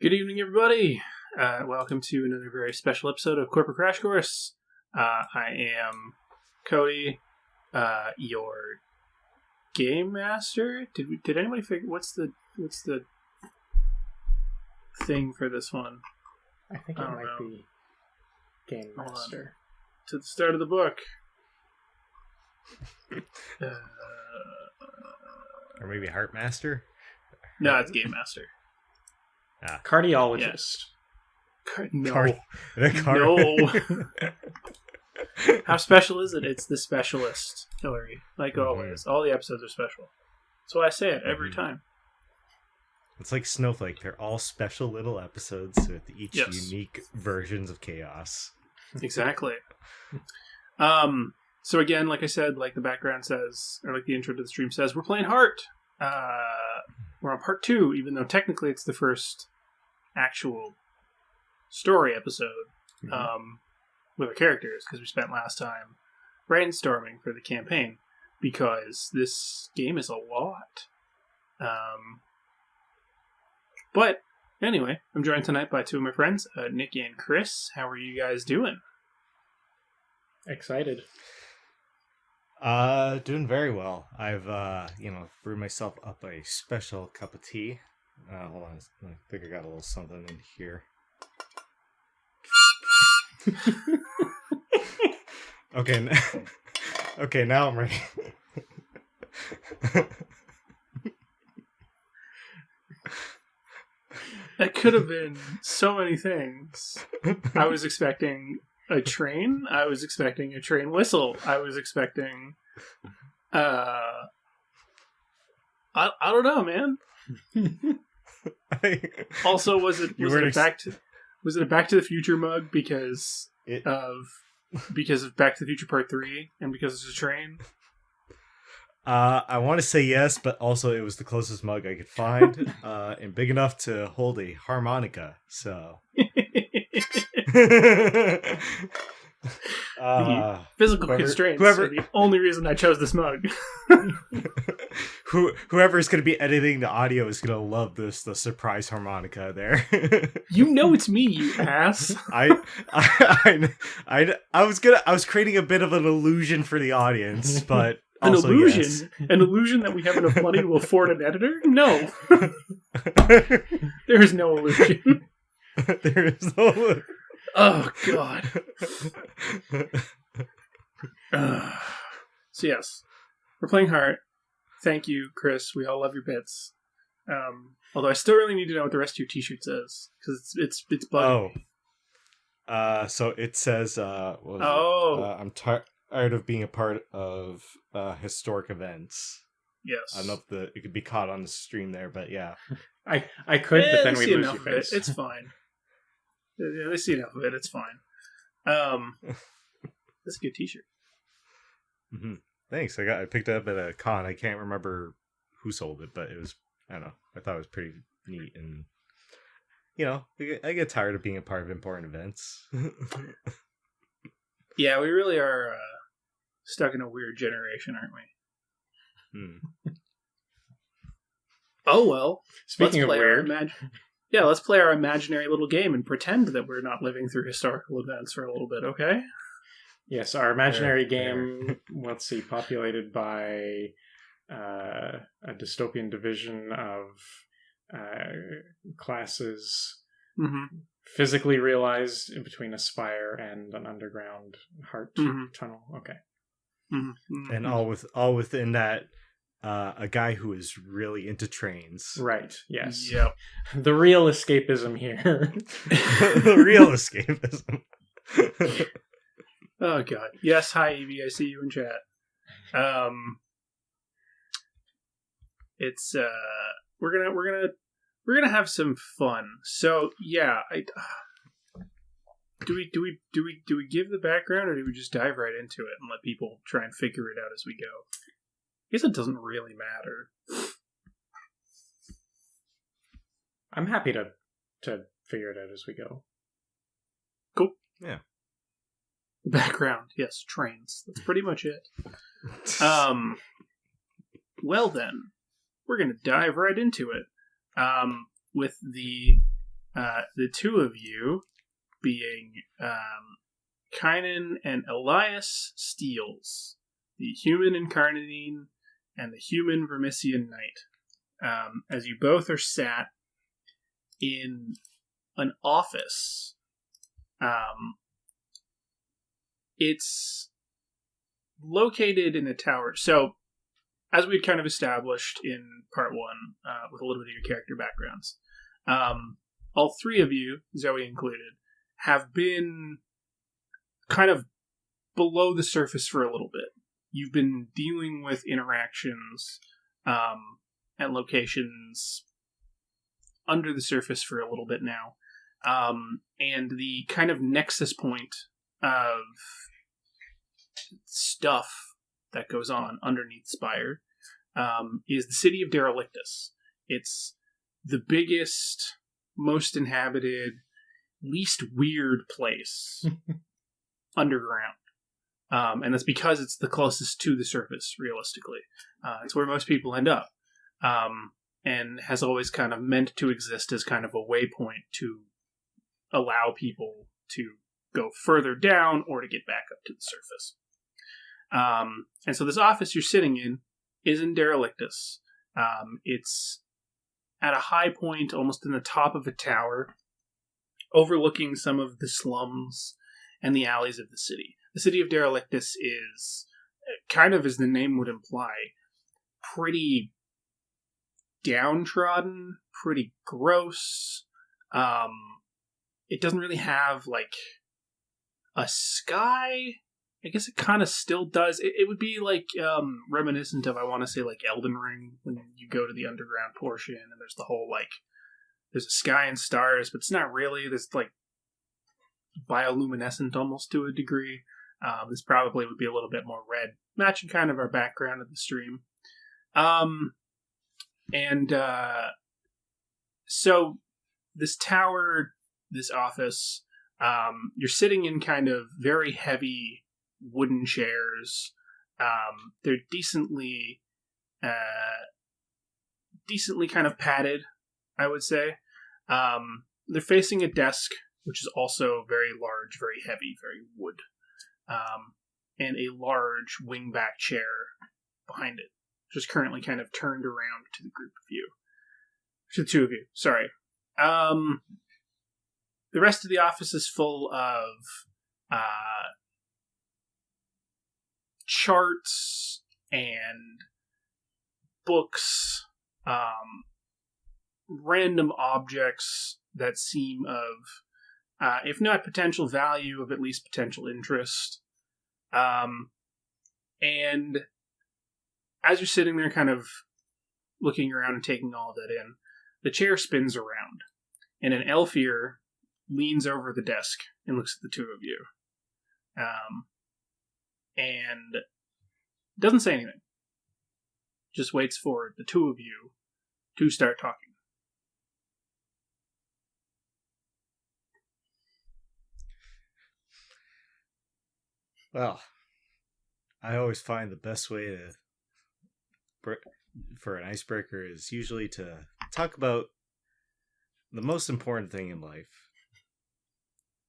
Good evening, everybody. Welcome to another very special episode of Corporate Crash Course. I am Cody, your game master. Did anybody figure what's the thing for this one? I think it might be game master. To the start of the book. Or maybe Heart Master? No, it's game master. Cardiologist. No. No. How special is it? It's the specialist, Hillary. Like always. All the episodes are special. That's why I say it every time. It's like Snowflake. They're all special little episodes with each unique versions of chaos. Exactly. So again, like I said, like the background says, or like the intro to the stream says, we're playing Heart. We're on part 2, even though technically it's the first actual story episode with our characters, because we spent last time brainstorming for the campaign, because this game is a lot. But anyway, I'm joined tonight by two of my friends, Nick and Chris. How are you guys doing? Excited. Doing very well. I've, brewed myself up a special cup of tea. Hold on. I think I got a little something in here. Okay, now I'm ready. That could have been so many things. I was expecting a train. I was expecting a train whistle. I was expecting I don't know, man. Also, was it a Back to the Future mug because of Back to the Future Part 3 and because it's a train? I want to say yes, but also it was the closest mug I could find, and big enough to hold a harmonica. So, physical constraints are the only reason I chose this mug. Whoever is going to be editing the audio is going to love the surprise harmonica there. You know it's me, you ass. I was creating a bit of an illusion for the audience, but an also, illusion, yes. An illusion that we have enough money to afford an editor? No, there is no illusion. There is no. Oh God. So yes, we're playing Heart. Thank you, Chris. We all love your bits. Although I still really need to know what the rest of your T-shirt says because it's bugging me. So it says, I'm tired of being a part of historic events. Yes. I don't know if it could be caught on the stream there, but yeah. I could, but then we lose your face. It's fine. Yeah, they see enough of it. It's fine. That's a good T-shirt. Mm-hmm. Thanks. I picked it up at a con. I can't remember who sold it, but it was, I don't know. I thought it was pretty neat, and I get tired of being a part of important events. Yeah, we really are stuck in a weird generation, aren't we? Oh well. Speaking of weird, let's play our imaginary little game and pretend that we're not living through historical events for a little bit, okay? Yes, our imaginary game, let's see, populated by a dystopian division of classes physically realized in between a spire and an underground heart tunnel. Okay. Mm-hmm. And all within that, a guy who is really into trains. Right, yes. Yep. The real escapism here. The real escapism. Oh God. Yes, hi Evie, I see you in chat. It's we're gonna have some fun. So yeah, do we give the background, or do we just dive right into it and let people try and figure it out as we go? I guess it doesn't really matter. I'm happy to figure it out as we go. Cool. Yeah. The background, yes, trains. That's pretty much it. Well then, we're gonna dive right into it. With the the two of you being Kynan and Elias Steels, the human Incarnadine and the human Vermisian Knight, as you both are sat in an office. It's located in a tower. So, as we'd kind of established in part one, with a little bit of your character backgrounds, all three of you, Zoe included, have been kind of below the surface for a little bit. You've been dealing with interactions and locations under the surface for a little bit now. And the kind of nexus point of stuff that goes on underneath Spire is the city of Derelictus. It's the biggest, most inhabited, least weird place underground. And that's because it's the closest to the surface, realistically. It's where most people end up. And has always kind of meant to exist as kind of a waypoint to allow people to go further down or to get back up to the surface. And so this office you're sitting in is in Derelictus. It's at a high point, almost in the top of a tower, overlooking some of the slums and the alleys of the city. The city of Derelictus is, kind of as the name would imply, pretty downtrodden, pretty gross. It doesn't really have, like, a sky. I guess it kind of still does. It would be, like, reminiscent of, I want to say, like, Elden Ring, when you go to the underground portion, and there's the whole, like, there's a sky and stars, but it's not really. There's, like, bioluminescent almost to a degree. This probably would be a little bit more red, matching kind of our background of the stream. So this tower, this office, you're sitting in kind of very heavy wooden chairs. They're decently kind of padded, I would say. They're facing a desk, which is also very large, very heavy, very wood. And a large wingback chair behind it, which is currently kind of turned around to the group of you. To the two of you, sorry. The rest of the office is full of charts and books, random objects that seem of, if not potential value, of at least potential interest. And as you're sitting there kind of looking around and taking all of that in, the chair spins around, and an elf ear leans over the desk and looks at the two of you. And doesn't say anything. Just waits for the two of you to start talking. Well, I always find the best way for an icebreaker is usually to talk about the most important thing in life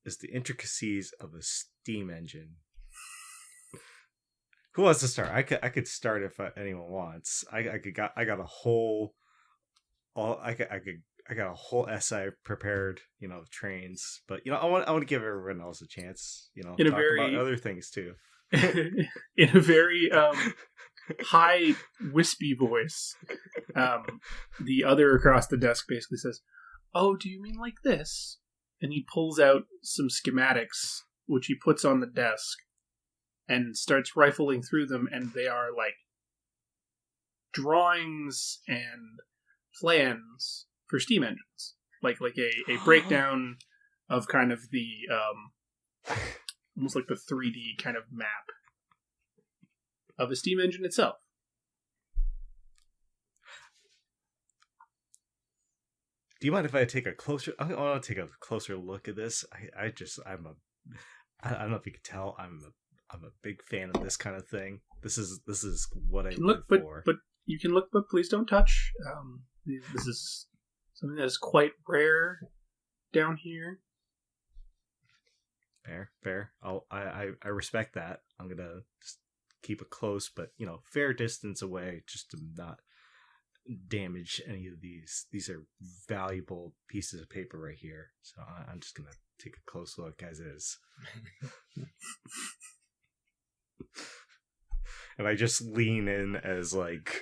is the intricacies of a steam engine. Who wants to start? I could start if anyone wants. I got a whole essay prepared, of trains. But I want to give everyone else a chance, talk about other things too. In a very high, wispy voice, the other across the desk basically says, "Oh, do you mean like this?" And he pulls out some schematics, which he puts on the desk, and starts rifling through them, and they are like drawings and plans for steam engines, like a breakdown of kind of the almost like the 3D kind of map of a steam engine itself. Do you mind if I take a closer? I want to take a closer look at this. I don't know if you can tell. I'm a big fan of this kind of thing. This is what I live for. But you can look, but please don't touch. This is something that is quite rare down here. Fair. I respect that. I'm gonna just keep it close, but fair distance away, just to not damage any of these. These are valuable pieces of paper right here, so I'm just gonna take a close look as is. And I just lean in as like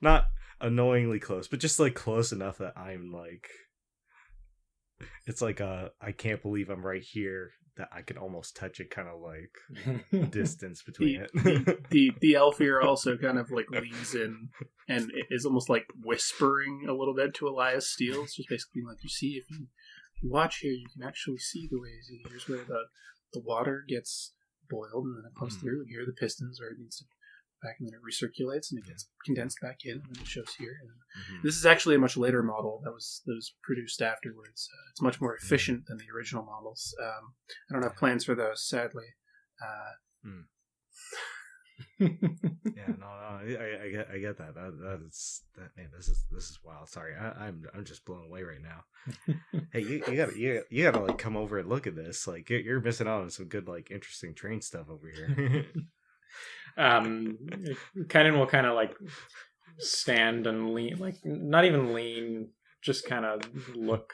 not annoyingly close, but just like close enough that I'm like, it's like I can't believe I'm right here, that I can almost touch it, kind of like distance between it. the elf here also kind of like leans in and is almost like whispering a little bit to Elias Steele. It's just basically like, you see, if you watch here, you can actually see the ways. Here's where the water gets boiled and then it pumps through, and here are the pistons where it needs to back, and then it recirculates and it gets condensed back in, and then it shows here. And this is actually a much later model that was produced afterwards. It's much more efficient than the original models. I don't have plans for those, sadly. Yeah, no, I get that. Man, this is wild. Sorry, I'm just blown away right now. Hey, you gotta like come over and look at this. Like you're missing out on some good, like, interesting train stuff over here. Kenan will kind of like stand and lean, like not even lean, just kind of look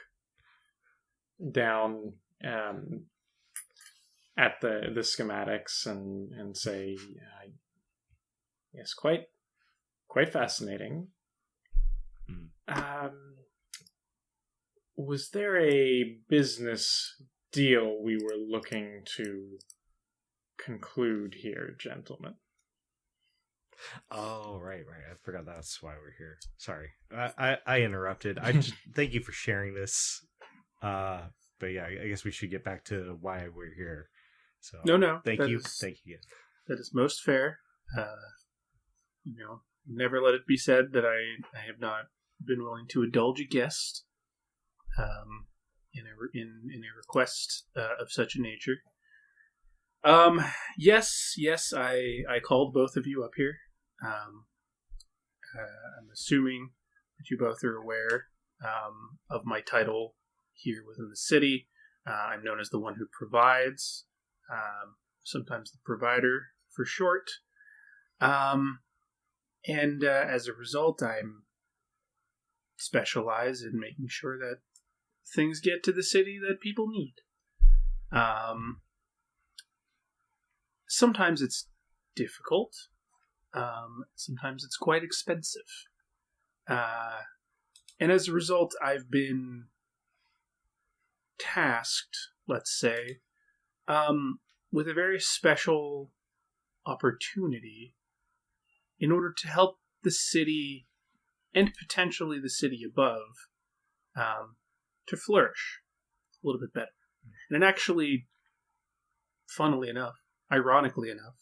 down at the schematics and say, yes, quite fascinating. Was there a business deal we were looking to conclude here, gentlemen? Oh, right. I forgot that's why we're here. Sorry, I interrupted. I just thank you for sharing this. But yeah, I guess we should get back to why we're here. So no, thank you. That is most fair. Never let it be said that I have not been willing to indulge a guest in a request of such a nature. Yes, I called both of you up here. I'm assuming that you both are aware of my title here within the city. I'm known as the one who provides, sometimes the provider for short. And as a result, I'm specialized in making sure that things get to the city that people need. Sometimes it's difficult. Sometimes it's quite expensive. And as a result, I've been tasked, let's say, with a very special opportunity in order to help the city and potentially the city above to flourish a little bit better. And it actually, funnily enough, ironically enough,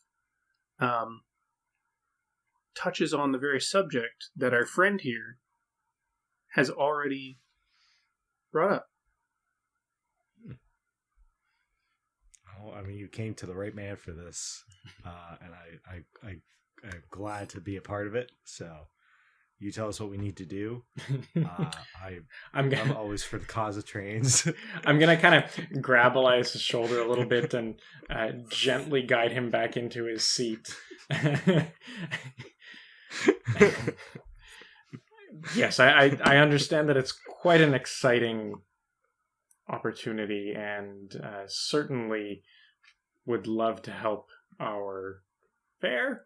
touches on the very subject that our friend here has already brought up. Oh, I mean, you came to the right man for this, and I'm glad to be a part of it. So, you tell us what we need to do. I'm always for the cause of trains. I'm gonna kind of grab Elias' shoulder a little bit and gently guide him back into his seat. Yes, I understand that it's quite an exciting opportunity, and certainly would love to help our fairly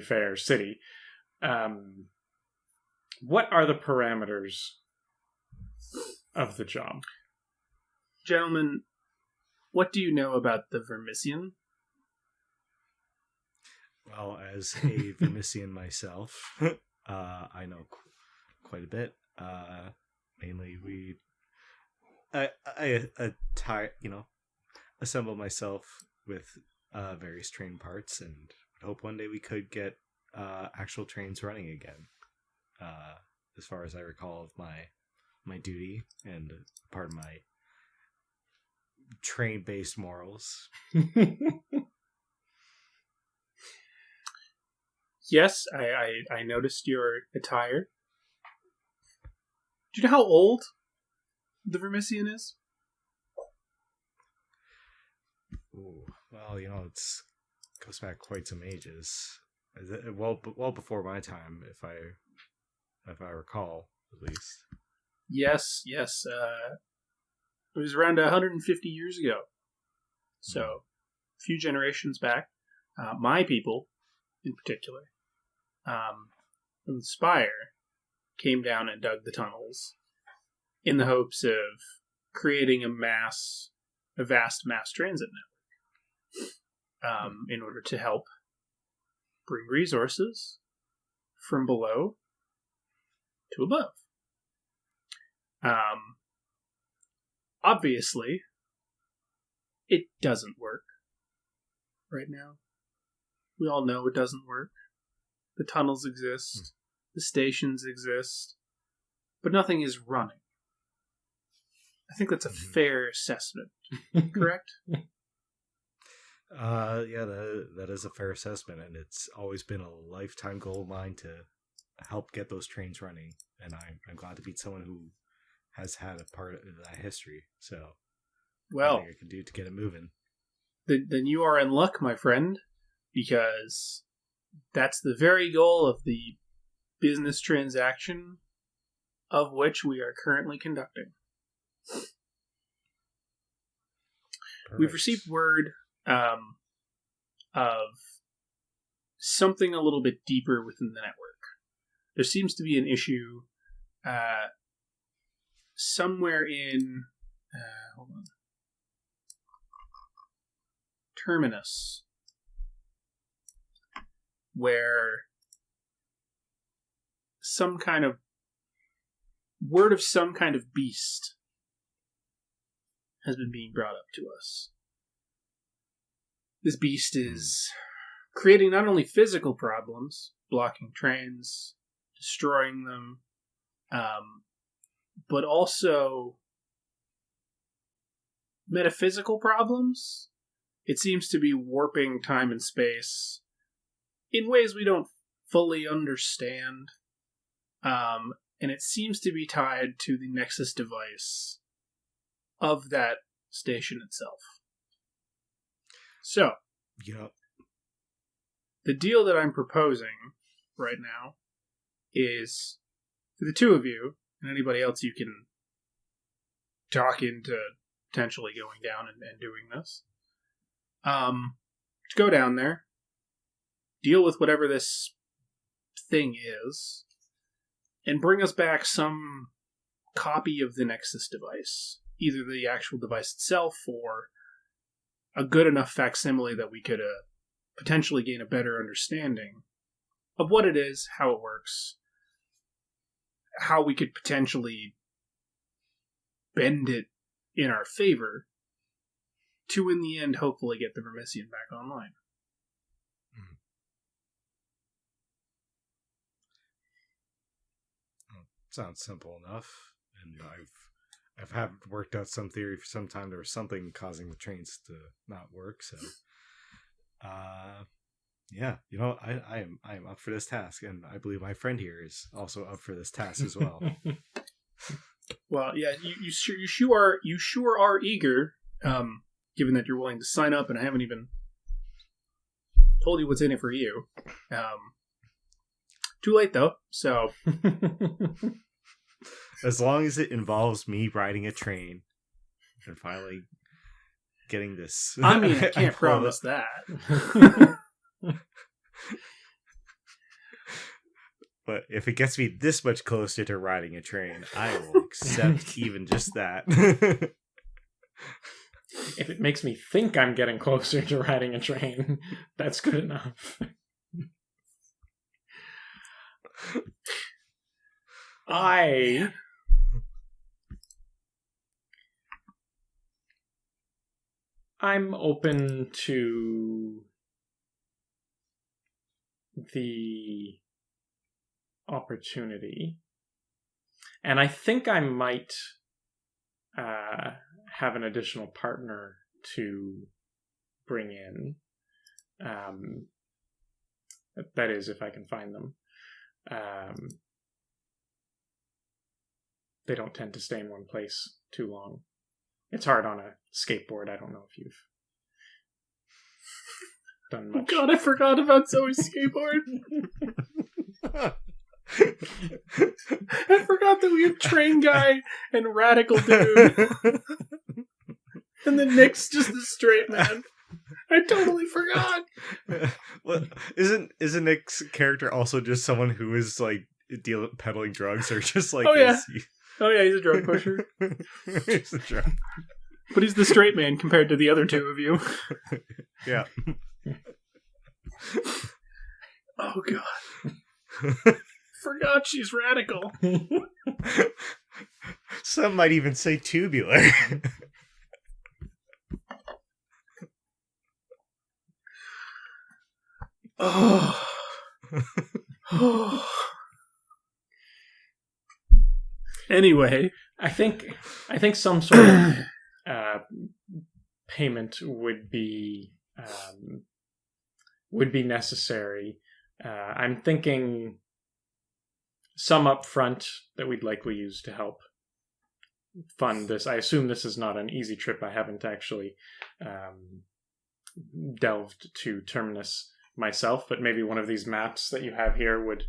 fair city. What are the parameters of the job? Gentlemen, what do you know about the Vermissian? Well, as a Vermissian myself, I know quite a bit. Mainly, I assemble myself with various train parts, and hope one day we could get actual trains running again. As far as I recall of my duty and part of my train-based morals. Yes, I noticed your attire. Do you know how old the Vermissian is? Ooh, well, goes back quite some ages. Well before my time, if I recall, at least. Yes. It was around 150 years ago. So, a few generations back, my people, in particular, from the Spire, came down and dug the tunnels in the hopes of creating a vast mass transit network, in order to help bring resources from below to above. Obviously, it doesn't work right now. We all know it doesn't work. The tunnels exist, the stations exist, but nothing is running. I think that's a fair assessment, correct? Yeah, that is a fair assessment, and it's always been a lifetime goal of mine to help get those trains running, and I'm glad to meet someone who has had a part of that history. So, Well, anything I can do to get it moving. Then you are in luck, my friend, because that's the very goal of the business transaction of which we are currently conducting. Perfect. We've received word of something a little bit deeper within the network. There seems to be an issue somewhere in hold on, Terminus, where some kind of beast has been being brought up to us. This beast is creating not only physical problems, blocking trains, destroying them, but also metaphysical problems. It seems to be warping time and space in ways we don't fully understand. And it seems to be tied to the Nexus device of that station itself. So, the deal that I'm proposing right now is for the two of you, and anybody else you can talk into potentially going down and doing this, to go down there, deal with whatever this thing is, and bring us back some copy of the Nexus device. Either the actual device itself or a good enough facsimile that we could potentially gain a better understanding of what it is, how it works, how we could potentially bend it in our favor to, in the end, hopefully get the Vermissian back online. Sounds simple enough, and I've had worked out some theory for some time. There was something causing the trains to not work, so yeah, I am up for this task, and I believe my friend here is also up for this task as well. Well, yeah, you sure are eager, given that you're willing to sign up, and I haven't even told you what's in it for you. Too late though, so as long as it involves me riding a train and finally getting this. I mean, I can't promise that. But if it gets me this much closer to riding a train, I will accept even just that. If it makes me think I'm getting closer to riding a train, that's good enough. I'm open to the opportunity, and I think I might have an additional partner to bring in. That is, if I can find them. they don't tend to stay in one place too long. It's hard on a skateboard. I don't know if you've done much. God, I forgot about Zoe's skateboard. I forgot that we have Train Guy and Radical Dude. And then Nick's just the straight man. I totally forgot. Well, isn't Nick's character also just someone who is like peddling drugs, or just like? Oh yeah, he's a drug pusher. He's a drug. But he's the straight man compared to the other two of you. Yeah. Oh god. Forgot she's radical. Some might even say tubular. Oh. Anyway, I think some sort of payment would be necessary. I'm thinking some upfront that we'd likely use to help fund this. I assume this is not an easy trip. I haven't actually delved to Terminus myself, but maybe one of these maps that you have here would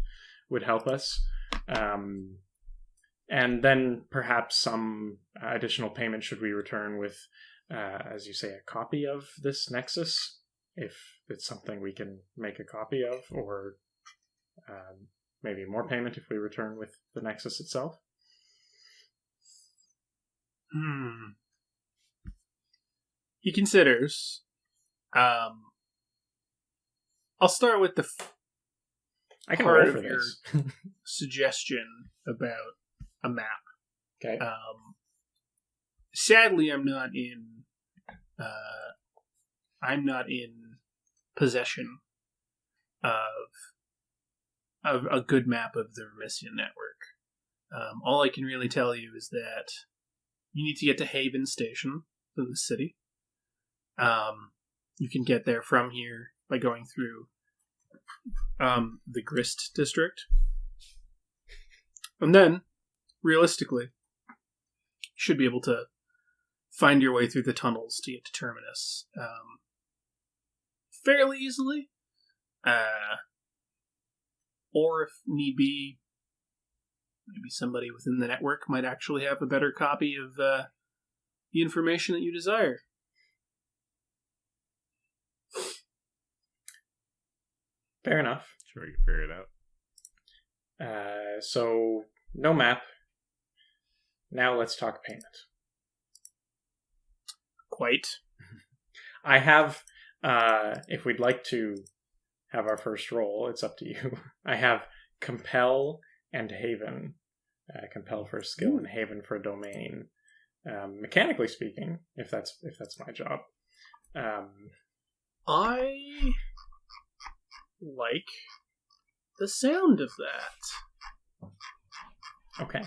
help us. And then perhaps some additional payment should we return with, as you say, a copy of this Nexus, if it's something we can make a copy of, or maybe more payment if we return with the Nexus itself. He considers. I'll start with the I can part roll of for your this. suggestion about a map. Okay. Sadly, I'm not in possession of a good map of the Remission network. All I can really tell you is that you need to get to Haven Station in the city. You can get there from here by going through the Grist district. And then, realistically, you should be able to find your way through the tunnels to get to Terminus fairly easily. Or if need be, maybe somebody within the network might actually have a better copy of the information that you desire. Fair enough. Sure, you can figure it out. So, no map. Now let's talk payment. Quite. I have, if we'd like to have our first roll, it's up to you. I have Compel and Haven. Compel for skill and Haven for domain. Mechanically speaking, if that's my job. I like the sound of that. Okay.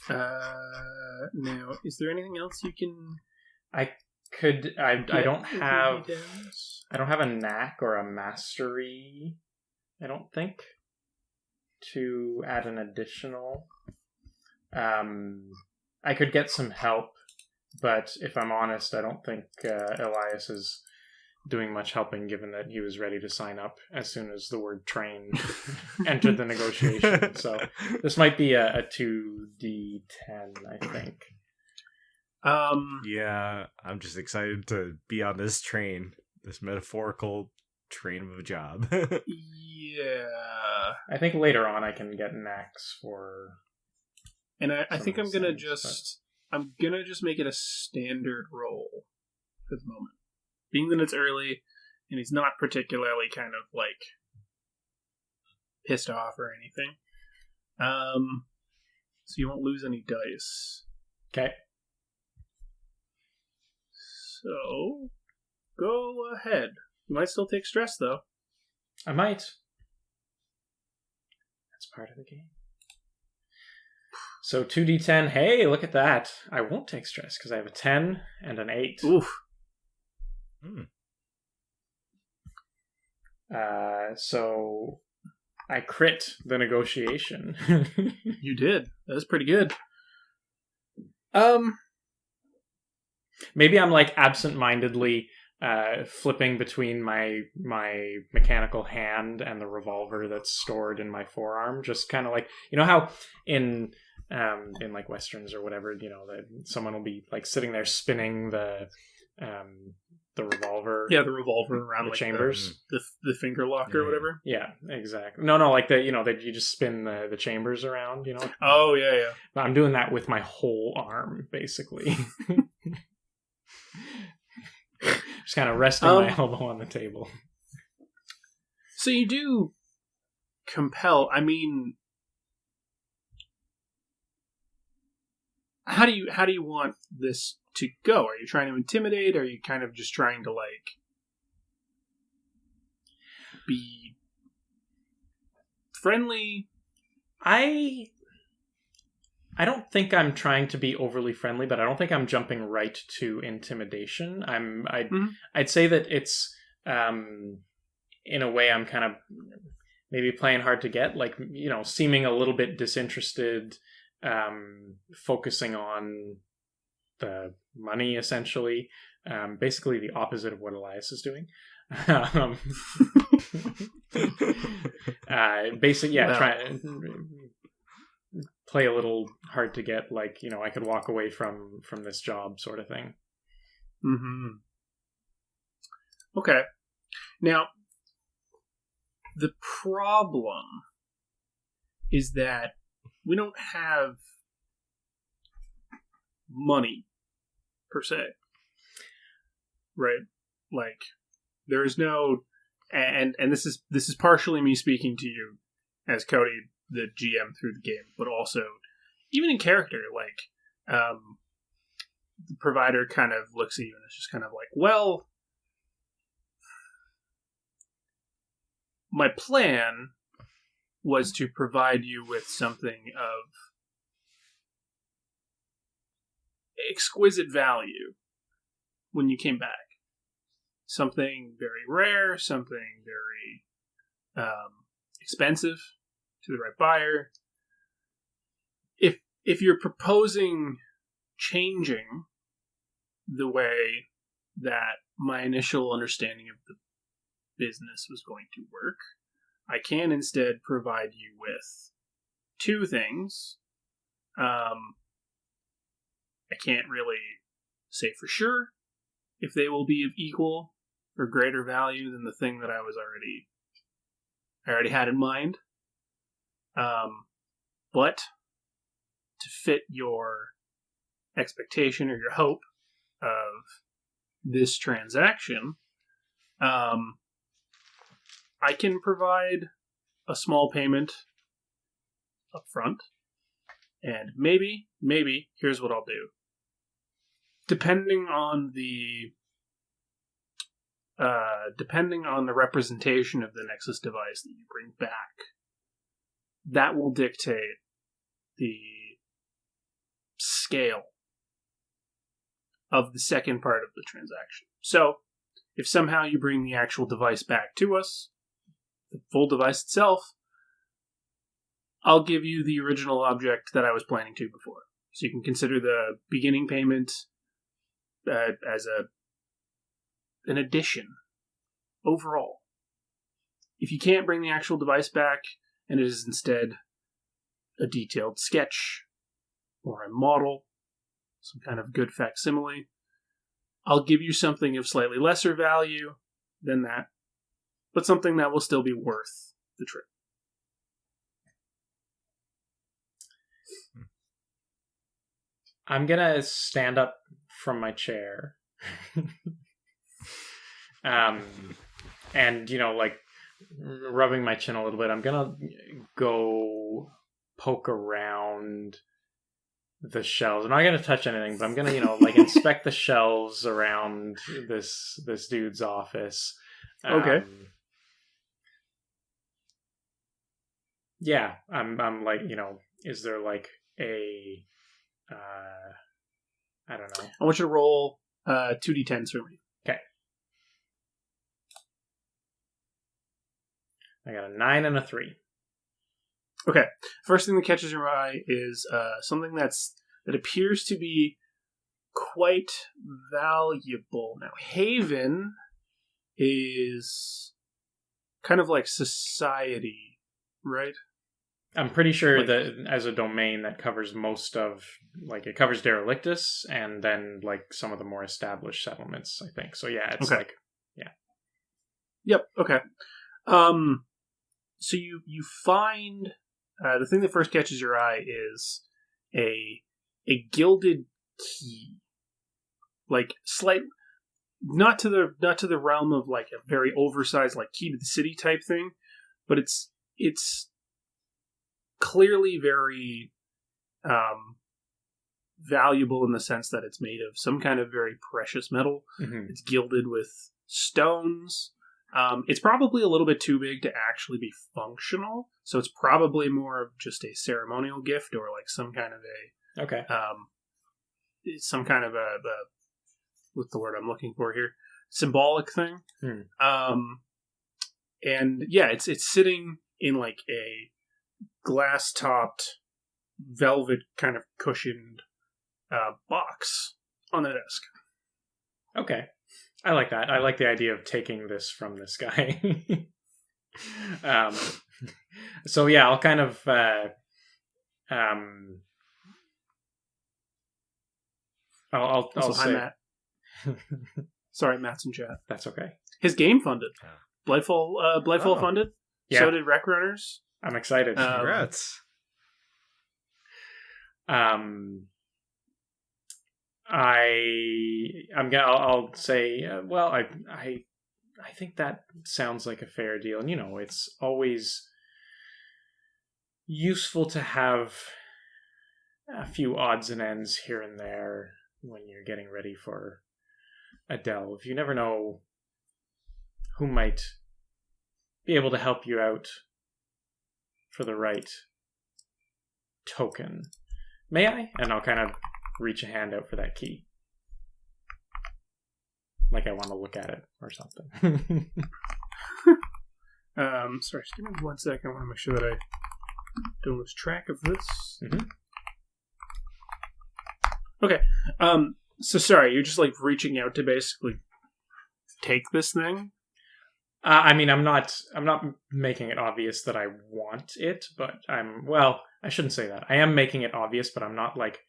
Now, is there anything else you can? I don't have a knack or a mastery, I don't think, to add an additional. I could get some help, but if I'm honest, I don't think Elias is doing much helping, given that he was ready to sign up as soon as the word train entered the negotiation. So this might be a 2d10, I think. Yeah, I'm just excited to be on this train, this metaphorical train of a job. Yeah. I think later on I can get knacks for... And I think I'm gonna just make it a standard roll for the moment. Being that it's early and he's not particularly kind of like pissed off or anything. So you won't lose any dice. Okay. So go ahead. You might still take stress though. I might. That's part of the game. So 2d10. Hey, look at that. I won't take stress because I have a 10 and an 8. Oof. So I crit the negotiation. You did. That was pretty good. Maybe I'm like absent-mindedly flipping between my mechanical hand and the revolver that's stored in my forearm, just kind of like, you know how in like westerns or whatever, you know, that someone will be like sitting there spinning the revolver. Yeah, the revolver around the like chambers, the finger lock or whatever. Yeah, exactly. No, like that. You know that you just spin the chambers around. You know. Oh yeah. I'm doing that with my whole arm, basically. Just kind of resting my elbow on the table. So you do compel. I mean, how do you want this to go? Are you trying to intimidate? Or are you kind of just trying to like be friendly? I don't think I'm trying to be overly friendly, but I don't think I'm jumping right to intimidation. I'd say that it's in a way I'm kind of maybe playing hard to get, like, you know, seeming a little bit disinterested, focusing on the money essentially, basically the opposite of what Elias is doing. Basically, yeah, try play a little hard to get, like, you know, I could walk away from this job sort of thing. Mm-hmm. Okay. Now, the problem is that we don't have money per se, right? Like, there is no, and this is partially me speaking to you as Cody, the GM through the game, but also even in character, like, the provider kind of looks at you and it's just kind of like, well, my plan was to provide you with something of exquisite value when you came back. Something very rare, something very expensive to the right buyer. If you're proposing changing the way that my initial understanding of the business was going to work, I can instead provide you with two things. I can't really say for sure if they will be of equal or greater value than the thing that I already had in mind. But to fit your expectation or your hope of this transaction, I can provide a small payment up front, and maybe here's what I'll do. Depending on the representation of the Nexus device that you bring back, that will dictate the scale of the second part of the transaction. So, if somehow you bring the actual device back to us, the full device itself, I'll give you the original object that I was planning to before. So you can consider the beginning payment as an addition overall. If you can't bring the actual device back, and it is instead a detailed sketch or a model, some kind of good facsimile, I'll give you something of slightly lesser value than that, but something that will still be worth the trip. I'm gonna stand up from my chair. And, you know, like, rubbing my chin a little bit, I'm gonna go poke around the shelves. I'm not gonna touch anything, but I'm gonna, you know, like, inspect the shelves around this dude's office. Okay. Yeah, I'm like, you know, is there like a I don't know. I want you to roll 2d10s for me. Okay. I got a 9 and a 3. Okay. First thing that catches your eye is something that's that appears to be quite valuable. Now, Haven is kind of like society, right? I'm pretty sure Like- that as a domain that covers most of, like, it covers Derelictus and then, like, some of the more established settlements, I think. So, yeah, it's Okay. like, Yep. Okay. So you find the thing that first catches your eye is a gilded key, like slight, not to the realm of like a very oversized like key to the city type thing, but it's clearly very valuable in the sense that it's made of some kind of very precious metal. mhm. It's gilded with stones. It's probably a little bit too big to actually be functional, so it's probably more of just a ceremonial gift or like some kind of Okay. a what's the word I'm looking for here? Symbolic thing. And yeah, it's sitting in like a glass topped, velvet kind of cushioned box on the desk. Okay. I like that. I like the idea of taking this from this guy. So yeah, I'll kind of I'll Also, hi say Matt. Sorry, Matt's in chat. that's okay. His game funded. Yeah. Blightfall Oh. funded. Yeah. So did Rec Runners. I'm excited. Congrats. I'll say well, I think that sounds like a fair deal, and it's always useful to have a few odds and ends here and there when you're getting ready for a delve. You never know who might be able to help you out for the right token. May I? And I'll kind of reach a hand out for that key. Like I want to look at it or something. Sorry, just give me 1 second. I want to make sure that I don't lose track of this. Mhm. Okay. So sorry, you're just like reaching out to basically take this thing. I mean, I'm not making it obvious that I want it, but I shouldn't say that. I am making it obvious, but I'm not like,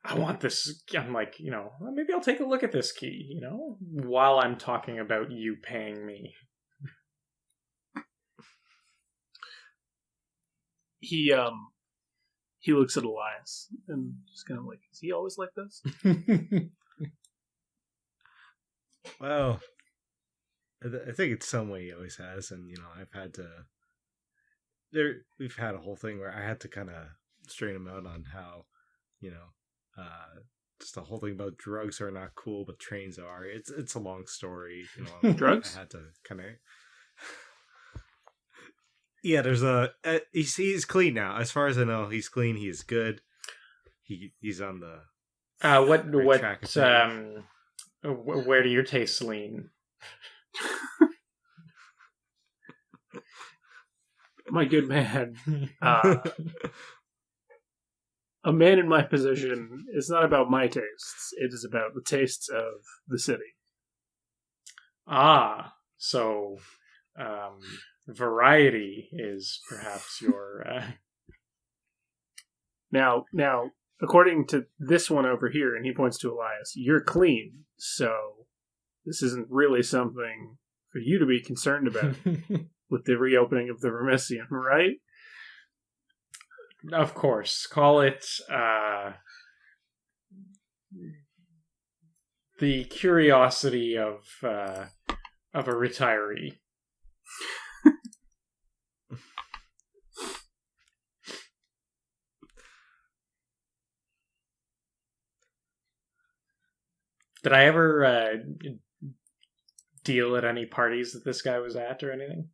I want this. I'm like, well, maybe I'll take a look at this key, while I'm talking about you paying me. He looks at Elias and just kind of like, is he always like this? Well, I think it's some way he always has, and I've had to. We've had a whole thing where I had to kind of straighten him out on how, just the whole thing about drugs are not cool, but trains are. It's a long story. Drugs? I had to kind of. Yeah, there's he's clean now. As far as I know, he's clean. He is good. He's on the What track of things. where do your tastes lean? My good man. A man in my position is not about my tastes. It is about the tastes of the city. So variety is perhaps your Now, according to this one over here, and he points to Elias, you're clean, so this isn't really something for you to be concerned about with the reopening of the Remisium, right? Of course. Call it the curiosity of a retiree. Did I ever deal at any parties that this guy was at or anything?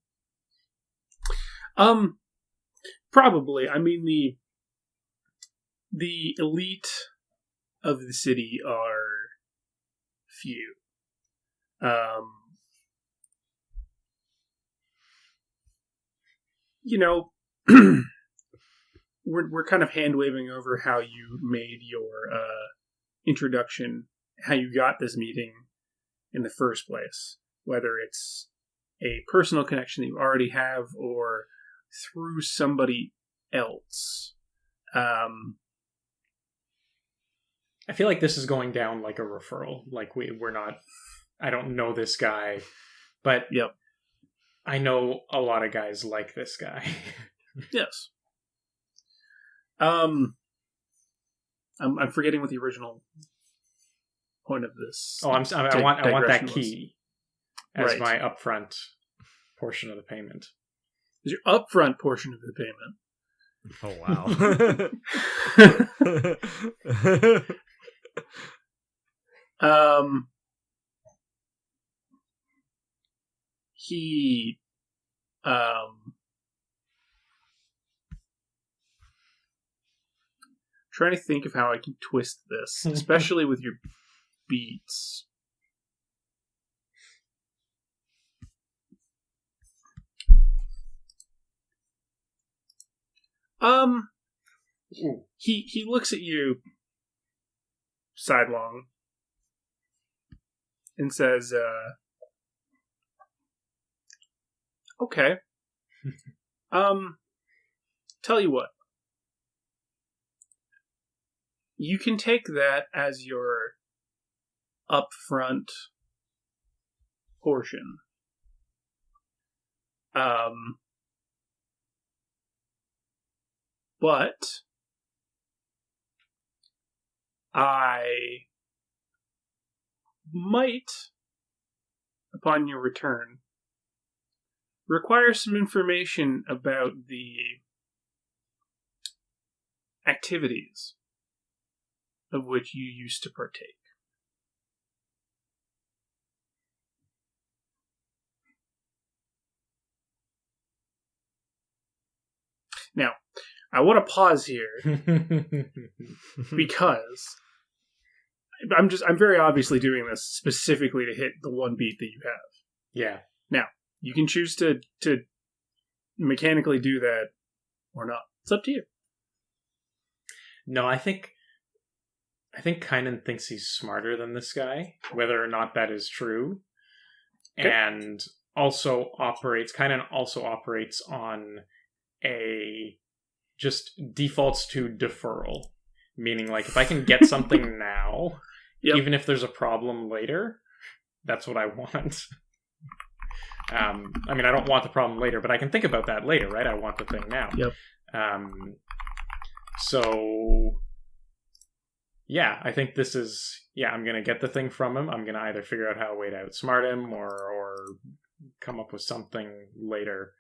Probably. I mean, the elite of the city are few. we're kind of hand waving over how you made your introduction, how you got this meeting in the first place, whether it's a personal connection that you already have or through somebody else. I feel like this is going down like a referral. Like we're not. I don't know this guy, but Yep. I know a lot of guys like this guy. Yes. I'm forgetting what the original point of this. Oh, I want that digression key as Right. my upfront portion of the payment. Is your upfront portion of the payment. Oh wow. He trying to think of how I can twist this, especially with your beats. He looks at you sidelong and says, okay. Tell you what. You can take that as your upfront portion. But I might, upon your return, require some information about the activities of which you used to partake. Now, I want to pause here because I'm very obviously doing this specifically to hit the one beat that you have. Yeah. Now, you can choose to mechanically do that or not. It's up to you. No, I think Kynan thinks he's smarter than this guy, whether or not that is true. Okay. And Kynan also operates on just defaults to deferral. Meaning, like, if I can get something now, even if there's a problem later, that's what I want. I mean, I don't want the problem later, but I can think about that later, right? I want the thing now. Yep. So, yeah, I think this is... Yeah, I'm going to get the thing from him. I'm going to either figure out how a way to outsmart him or come up with something later.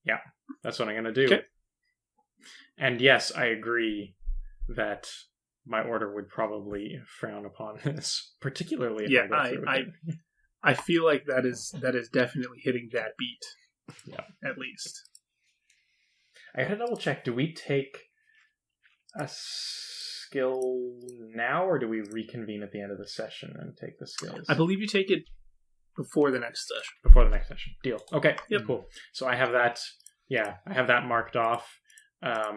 Yeah, that's what I'm going to do. Okay. And yes, I agree that my order would probably frown upon this, particularly if I go through it. I feel like that is definitely hitting that beat. Yeah, at least. I gotta double check. Do we take a skill now, or do we reconvene at the end of the session and take the skills? I believe you take it before the next session. Before the next session. Deal. Okay. Yep. Cool. So I have that. Yeah, I have that marked off. I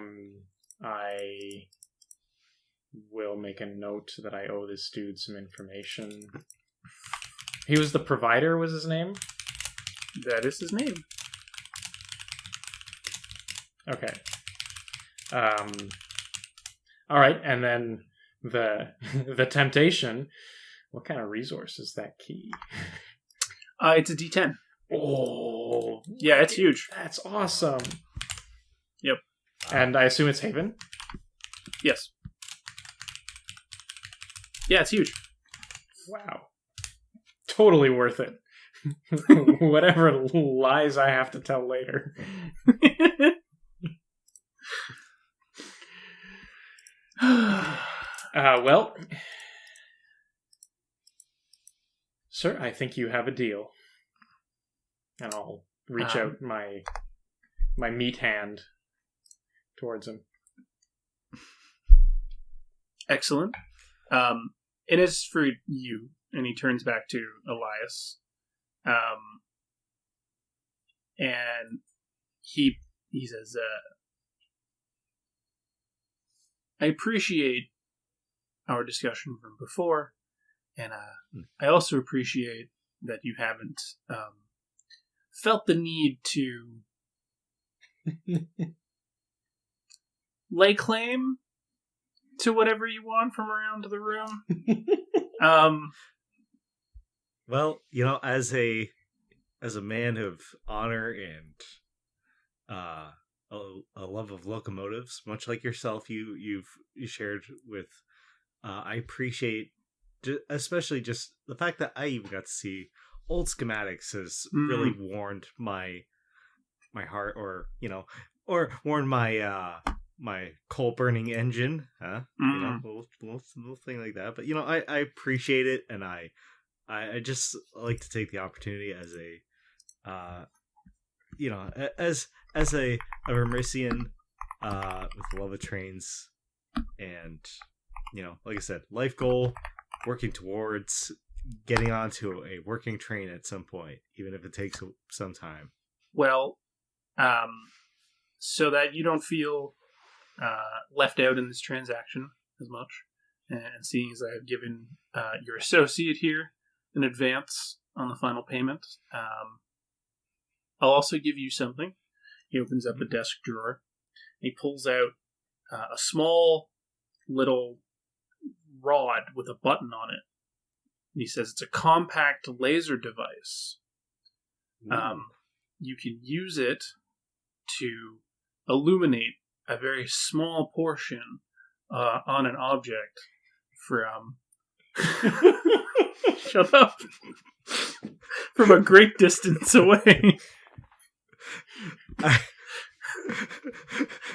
will make a note that I owe this dude some information. He was the provider, was his name? That is his name. Okay. All right, and then the temptation. What kind of resource is that key? It's a D10. Oh, yeah, it's huge. That's awesome. Yep. And I assume it's Haven? Yes. Yeah, it's huge. Wow. Totally worth it. Whatever lies I have to tell later. Well, sir, I think you have a deal. And I'll reach out my meat hand towards him. Excellent. It is for you, and he turns back to Elias. And he says, I appreciate our discussion from before, and I also appreciate that you haven't felt the need to lay claim to whatever you want from around the room. Well, as a man of honor and a love of locomotives, much like yourself, you shared with. I appreciate, especially just the fact that I even got to see old schematics has really warmed my heart, or warmed my my coal burning engine, little thing like that. But I appreciate it, and I just like to take the opportunity as a as a Vermisian with love of trains, and like I said, life goal, working towards getting onto a working train at some point, even if it takes some time. Well, so that you don't feel left out in this transaction as much, and seeing as I have given your associate here an advance on the final payment, I'll also give you something. He opens up a desk drawer. And he pulls out a small little rod with a button on it. And he says it's a compact laser device. You can use it to illuminate a very small portion on an object from shut up, from a great distance away.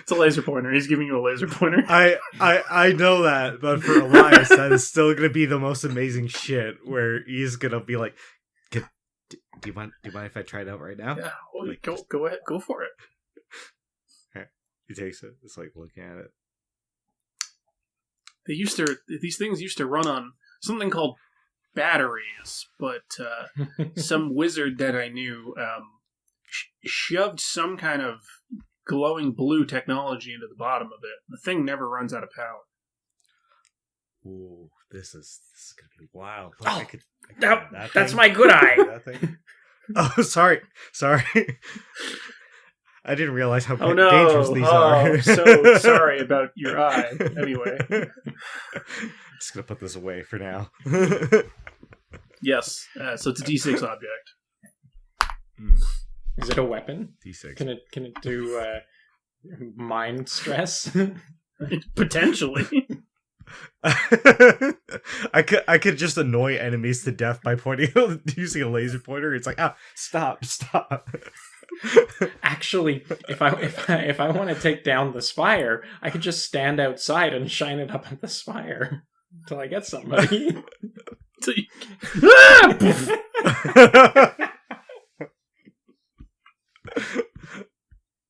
It's a laser pointer. He's giving you a laser pointer. I know that, but for Elias, that is still gonna be the most amazing shit. Where he's gonna be like, "Do you mind if I try it out right now?" Yeah, go ahead, go for it. Okay. He takes it. It's like looking at it. These things used to run on something called batteries, but some wizard that I knew shoved some kind of glowing blue technology into the bottom of it. The thing never runs out of power. Ooh, this is gonna be wild. Oh, that's thing. My good eye. That thing? Oh, sorry. I didn't realize how dangerous these are. So sorry about your eye. Anyway, just gonna put this away for now. Yes, so it's a D6 object. Is it a weapon? D6. Can it do mind stress? Potentially. I could just annoy enemies to death by using a laser pointer. It's like, stop. Actually, if I want to take down the spire, I could just stand outside and shine it up at the spire until I get somebody.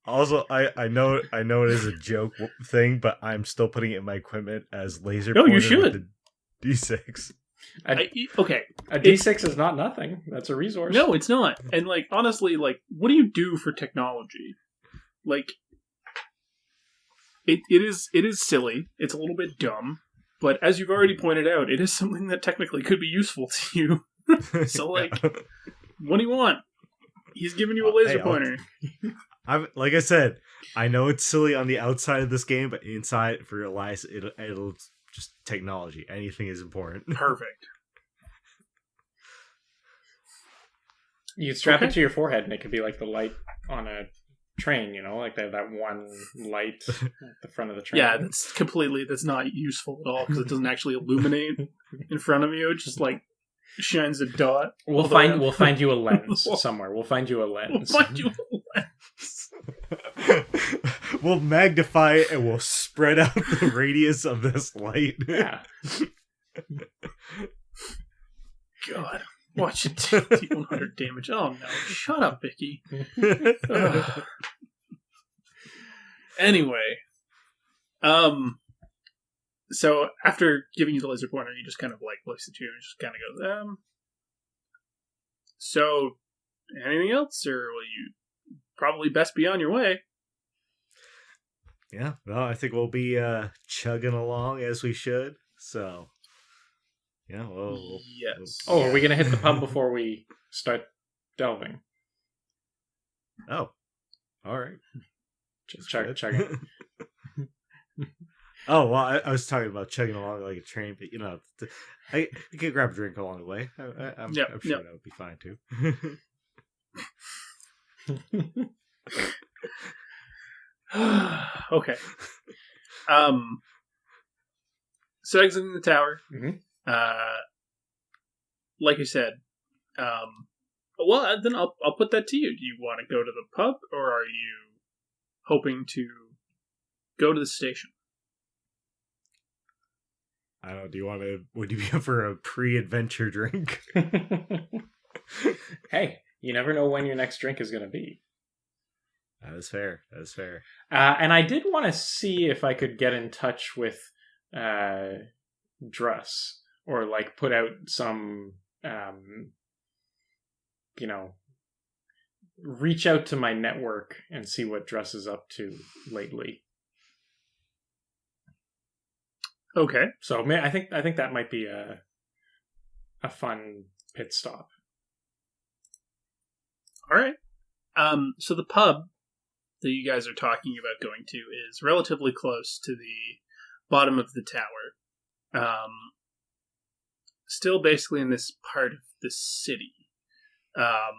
Also, I know it is a joke thing, but I'm still putting it in my equipment as laser. No, you should. With the D6. Okay, a D6 is not nothing. That's a resource. No, it's not. And honestly, what do you do for technology? It is do It's a little bit dumb, but as you've already pointed out, it is something that technically could be useful to you. So, what do you want? He's giving you a laser pointer. Like I said, I know it's silly on the outside of this game, but inside, for Elias, it'll just technology. Anything is important. Perfect. You strap it to your forehead, and it could be like the light on a train. Like they have that one light at the front of the train. Yeah, that's not useful at all because it doesn't actually illuminate in front of you. It just shines a dot. We'll find you a lens somewhere. We'll find you a lens. We'll magnify it and we'll spread out the radius of this light. Yeah. God, watch it do 100 damage. Oh no! Shut up, Vicky. Anyway, so after giving you the laser pointer, he just kind of looks at you and just kind of goes, So, anything else, or will you probably best be on your way? Yeah, no, I think we'll be chugging along as we should. So, yeah, Yes. Oh, are we going to hit the pub before we start delving? Oh, all right. Chugging. Oh, well, I was talking about chugging along like a train, but I could grab a drink along the way. I'm sure that would be fine too. Okay. So exiting the tower. Like you said. Well, then I'll put that to you. Do you want to go to the pub, or are you hoping to go to the station? I don't know. Would you be up for a pre-adventure drink? Hey, you never know when your next drink is going to be. That is fair. And I did want to see if I could get in touch with Druss, or like put out some, reach out to my network and see what Druss is up to lately. Okay. So I think that might be a fun pit stop. All right. So the pub that you guys are talking about going to is relatively close to the bottom of the tower. Still basically in this part of the city. I'm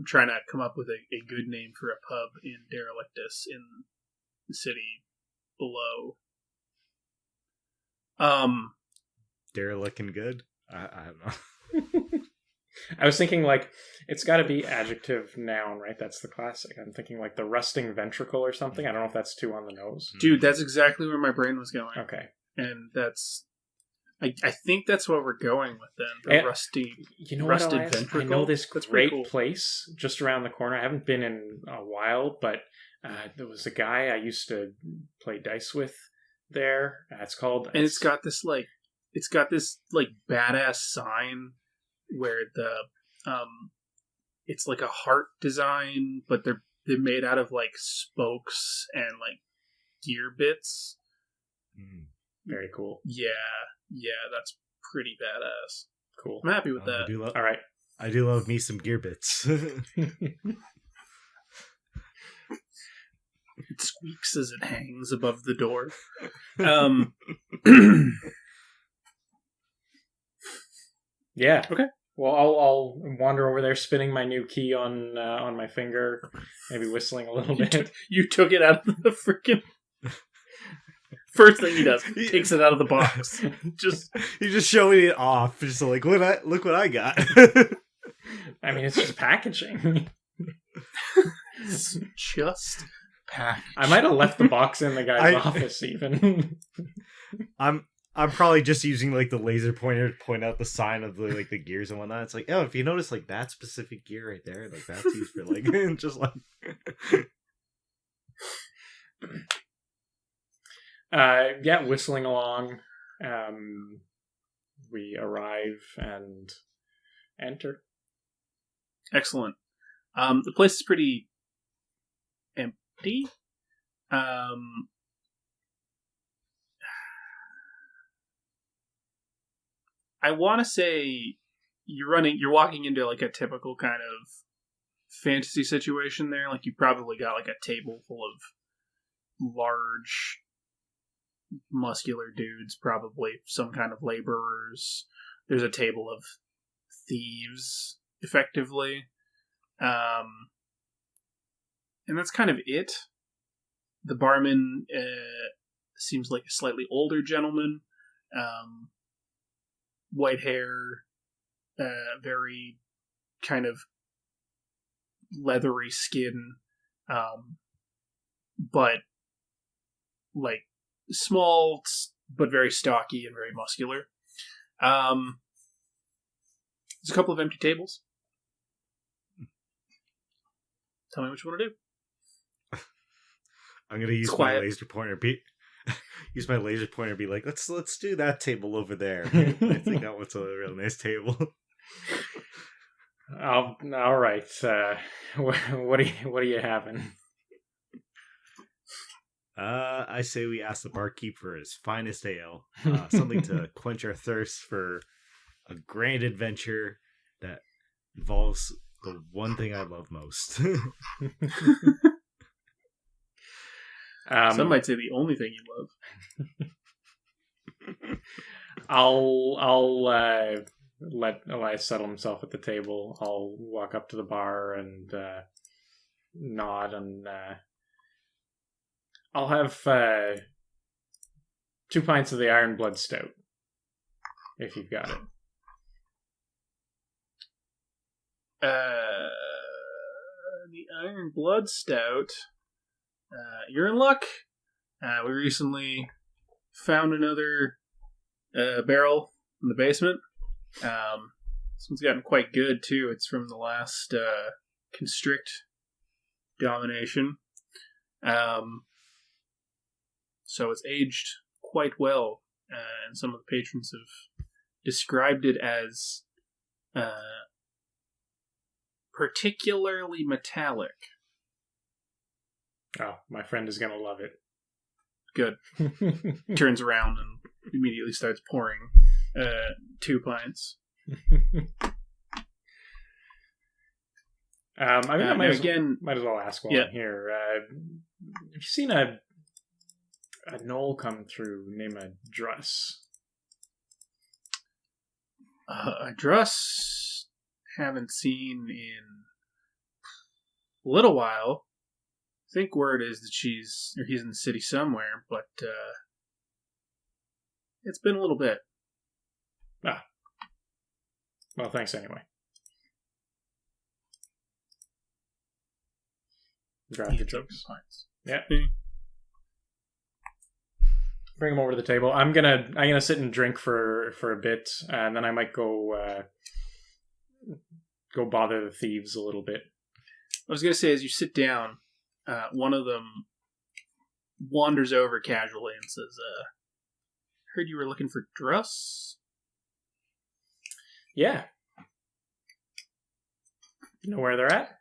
trying to come up with a good name for a pub in Derelictus in the city below. Derelict and good? I don't know. I was thinking, like, it's got to be adjective noun, right? That's the classic. I'm thinking, like, the rusting ventricle or something. I don't know if that's too on the nose. Dude, that's exactly where my brain was going. Okay. And that's... I think that's what we're going with then. The rusty, rusted ventricle. I know this that's great cool place just around the corner. I haven't been in a while, but there was a guy I used to play dice with there. It's called... And it's got this badass sign where it's like a heart design, but they're made out of like spokes and like gear bits. Very cool. Yeah, that's pretty badass. Cool. I'm happy with that. All right. I do love me some gear bits. It squeaks as it hangs above the door. Yeah. Okay. Well, I'll wander over there, spinning my new key on my finger, maybe whistling a little bit. You took it out of the freaking. First thing he does, he takes it out of the box. He's just showing it off. Just like, look what I got. I mean, it's just packaging. It's just packaging. I might have left the box in the guy's office. Even. I'm probably just using like the laser pointer to point out the sign of the gears and whatnot. It's like, oh, if you notice like that specific gear right there, like that's used for like just like. Whistling along. We arrive and enter. Excellent. The place is pretty empty. I want to say you're walking into like a typical kind of fantasy situation there. Like you probably got like a table full of large muscular dudes, probably some kind of laborers. There's a table of thieves, effectively. And that's kind of it. The barman seems like a slightly older gentleman. White hair, very kind of leathery skin, but like small but very stocky and very muscular. There's a couple of empty tables. Tell me what you want to do. I'm gonna use my laser pointer. Use my laser pointer. Be like, let's do that table over there. I think that one's a real nice table. All right. What are you having? I say we ask the barkeep for his finest ale, something to quench our thirst for a grand adventure that involves the one thing I love most. Some might say the only thing you love. I'll let Elias settle himself at the table. I'll walk up to the bar and nod, and I'll have 2 pints of the Iron Blood Stout, if you've got it. The Iron Blood Stout. You're in luck. We recently found another barrel in the basement. This one's gotten quite good, too. It's from the last Constrict domination. So it's aged quite well, and some of the patrons have described it as particularly metallic. Oh, my friend is going to love it. Good. Turns around and immediately starts pouring 2 pints. I might as well ask while Yeah. I'm here. Have you seen a gnoll come through named Druss? A Druss haven't seen in a little while. I think word is that he's in the city somewhere, but it's been a little bit. Ah. Well, thanks anyway. Grab the jokes. Yeah. Bring him over to the table. I'm gonna sit and drink for a bit, and then I might go bother the thieves a little bit. I was gonna say, as you sit down, one of them wanders over casually and says, "Heard you were looking for Druss?" Yeah. You know where they're at?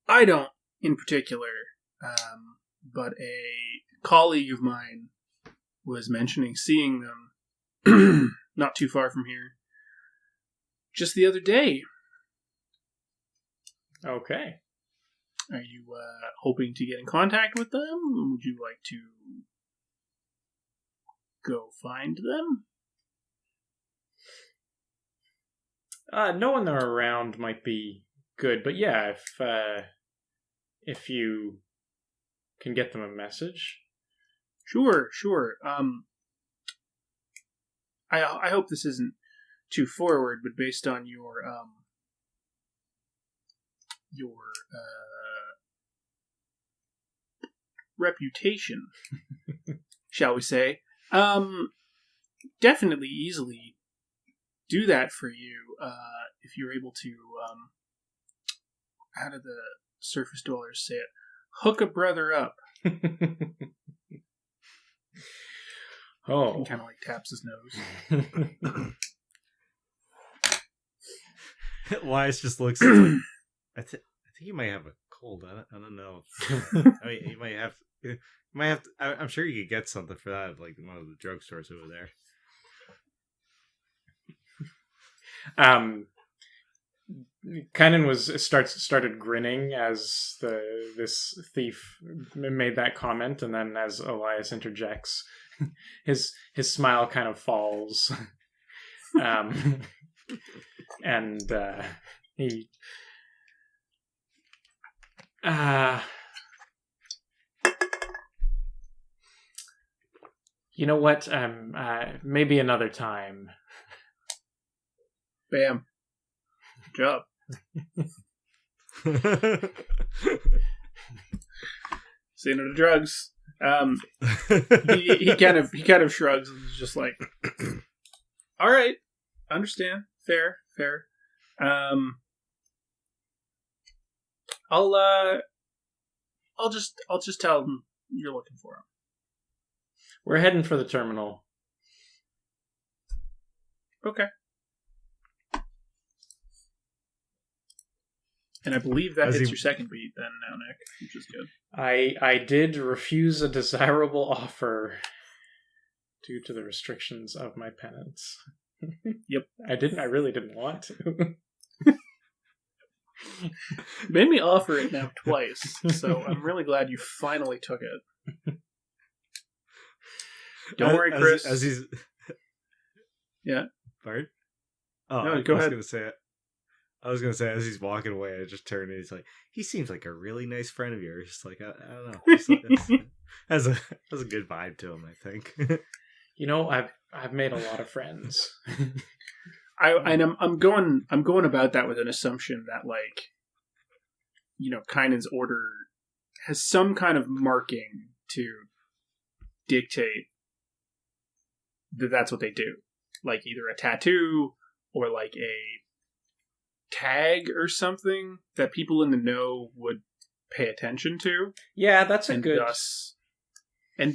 I don't, in particular, but a colleague of mine was mentioning seeing them not too far from here just the other day. Okay. Are you hoping to get in contact with them? Would you like to go find them? Knowing they're around might be good, but yeah, if you can get them a message. Sure. I hope this isn't too forward, but based on your reputation, shall we say, definitely easily do that for you if you're able to, how do the surface dwellers say it? Hook a brother up. Oh. He kind of like taps his nose. Elias just looks. I think you might have a cold. I don't know. I mean, you might have. I'm sure you could get something for that, like one of the drugstores over there. Kynan started grinning as this thief made that comment, and then as Elias interjects, his smile kind of falls, and he. You know what? Maybe another time. Bam. Good job. Say no to drugs. He kind of shrugs and is just like, all right, understand, fair. I'll just tell him you're looking for him. We're heading for the terminal. Okay. And I believe that As hits he- your second beat then now, Nick, which is good. I did refuse a desirable offer due to the restrictions of my penance. Yep. I really didn't want to. Made me offer it now twice, so I'm really glad you finally took it. Don't worry, Chris. As he's... Yeah. Pardon? Oh, No, go ahead. I was gonna say, as he's walking away, I just turned and he's like, he seems like a really nice friend of yours. Like, I don't know. Has a good vibe to him, I think. You know, I've made a lot of friends. I'm going about that with an assumption that, like, you know, Kainen's order has some kind of marking to dictate that that's what they do. Like either a tattoo or like a tag or something that people in the know would pay attention to. Yeah, that's a good...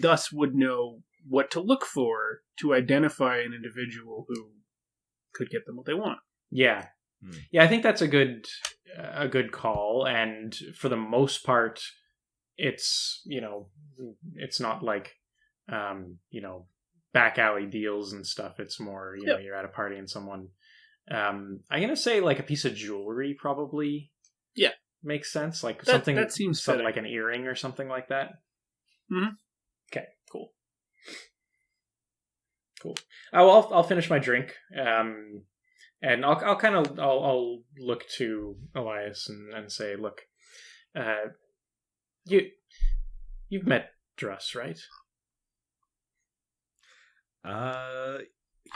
thus would know what to look for to identify an individual who could get them what they want. Yeah. Yeah, I think that's a good call, and for the most part it's, you know, it's not like you know, back alley deals and stuff. It's more, you know, you're at a party and someone I'm gonna say like a piece of jewelry probably makes sense, like something that seems something fitting. like an earring or something like that. Mm-hmm. Okay, cool. I'll finish my drink, and I'll look to Elias and say, look, you've met Druss, right?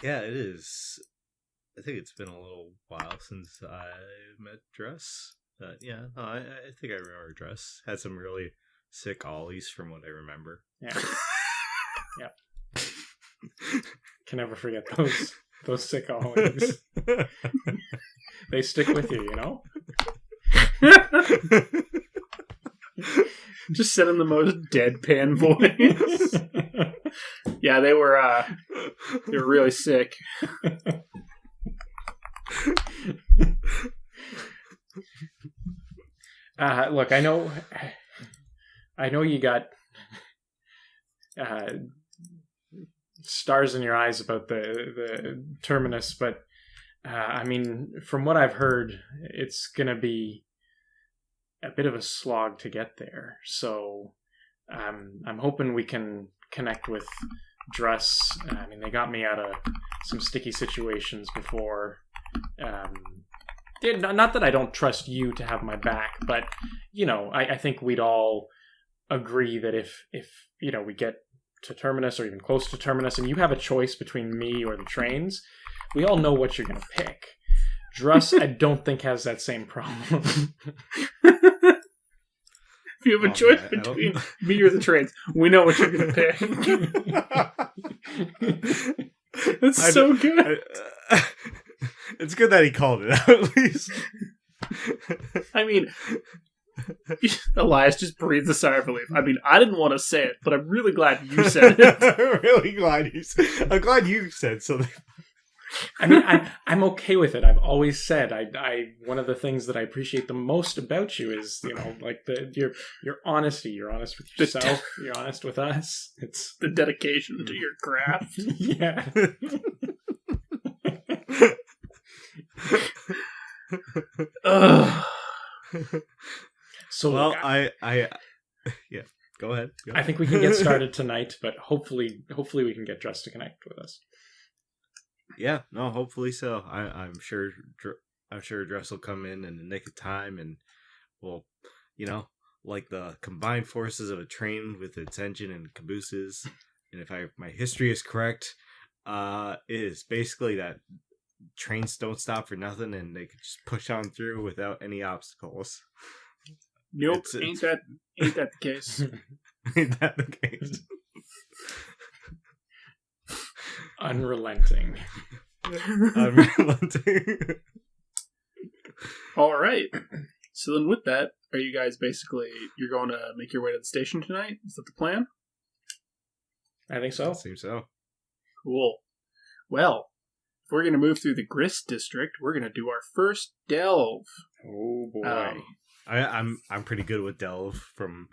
Yeah, it is. I think it's been a little while since I met Druss. But yeah, no, I think I remember Druss. Had some really sick ollies from what I remember. Yeah. Yeah. Can never forget those sick ollies. They stick with you, you know? Just said in the most deadpan voice. Yeah, they were really sick. Look, I know you got stars in your eyes about the terminus, but I mean, from what I've heard, it's gonna be a bit of a slog to get there. So I'm hoping we can connect with Druss. I mean, they got me out of some sticky situations before. Not that I don't trust you to have my back, but you know, I think we'd all agree that if you know, we get to Terminus or even close to Terminus and you have a choice between me or the trains, we all know what you're going to pick. Druss, I don't think has that same problem. If you have a choice between me or the trains, we know what you're going to pick. That's so good. It's good that he called it out, at least. I mean, Elias just breathed a sigh of relief. I mean, I didn't want to say it, but I'm really glad you said it. I'm glad you said something. I mean, I'm okay with it. I've always said I one of the things that I appreciate the most about you is, you know, like your honesty. You're honest with yourself. You're honest with us. It's the dedication to your craft. Yeah. So well, look, yeah. Go ahead. I think we can get started tonight, but hopefully we can get Druss to connect with us. Yeah, no, hopefully so. I'm sure Druss will come in the nick of time, and we'll, you know, like the combined forces of a train with its engine and cabooses. And if my history is correct, it is basically that trains don't stop for nothing, and they can just push on through without any obstacles. Nope, ain't that the case? Ain't that the case? Unrelenting. Unrelenting. All right. So then with that, are you guys you're going to make your way to the station tonight? Is that the plan? I think so. Seems so. Cool. Well, we're going to move through the Grist district, we're going to do our first delve. Oh boy. I'm pretty good with delve from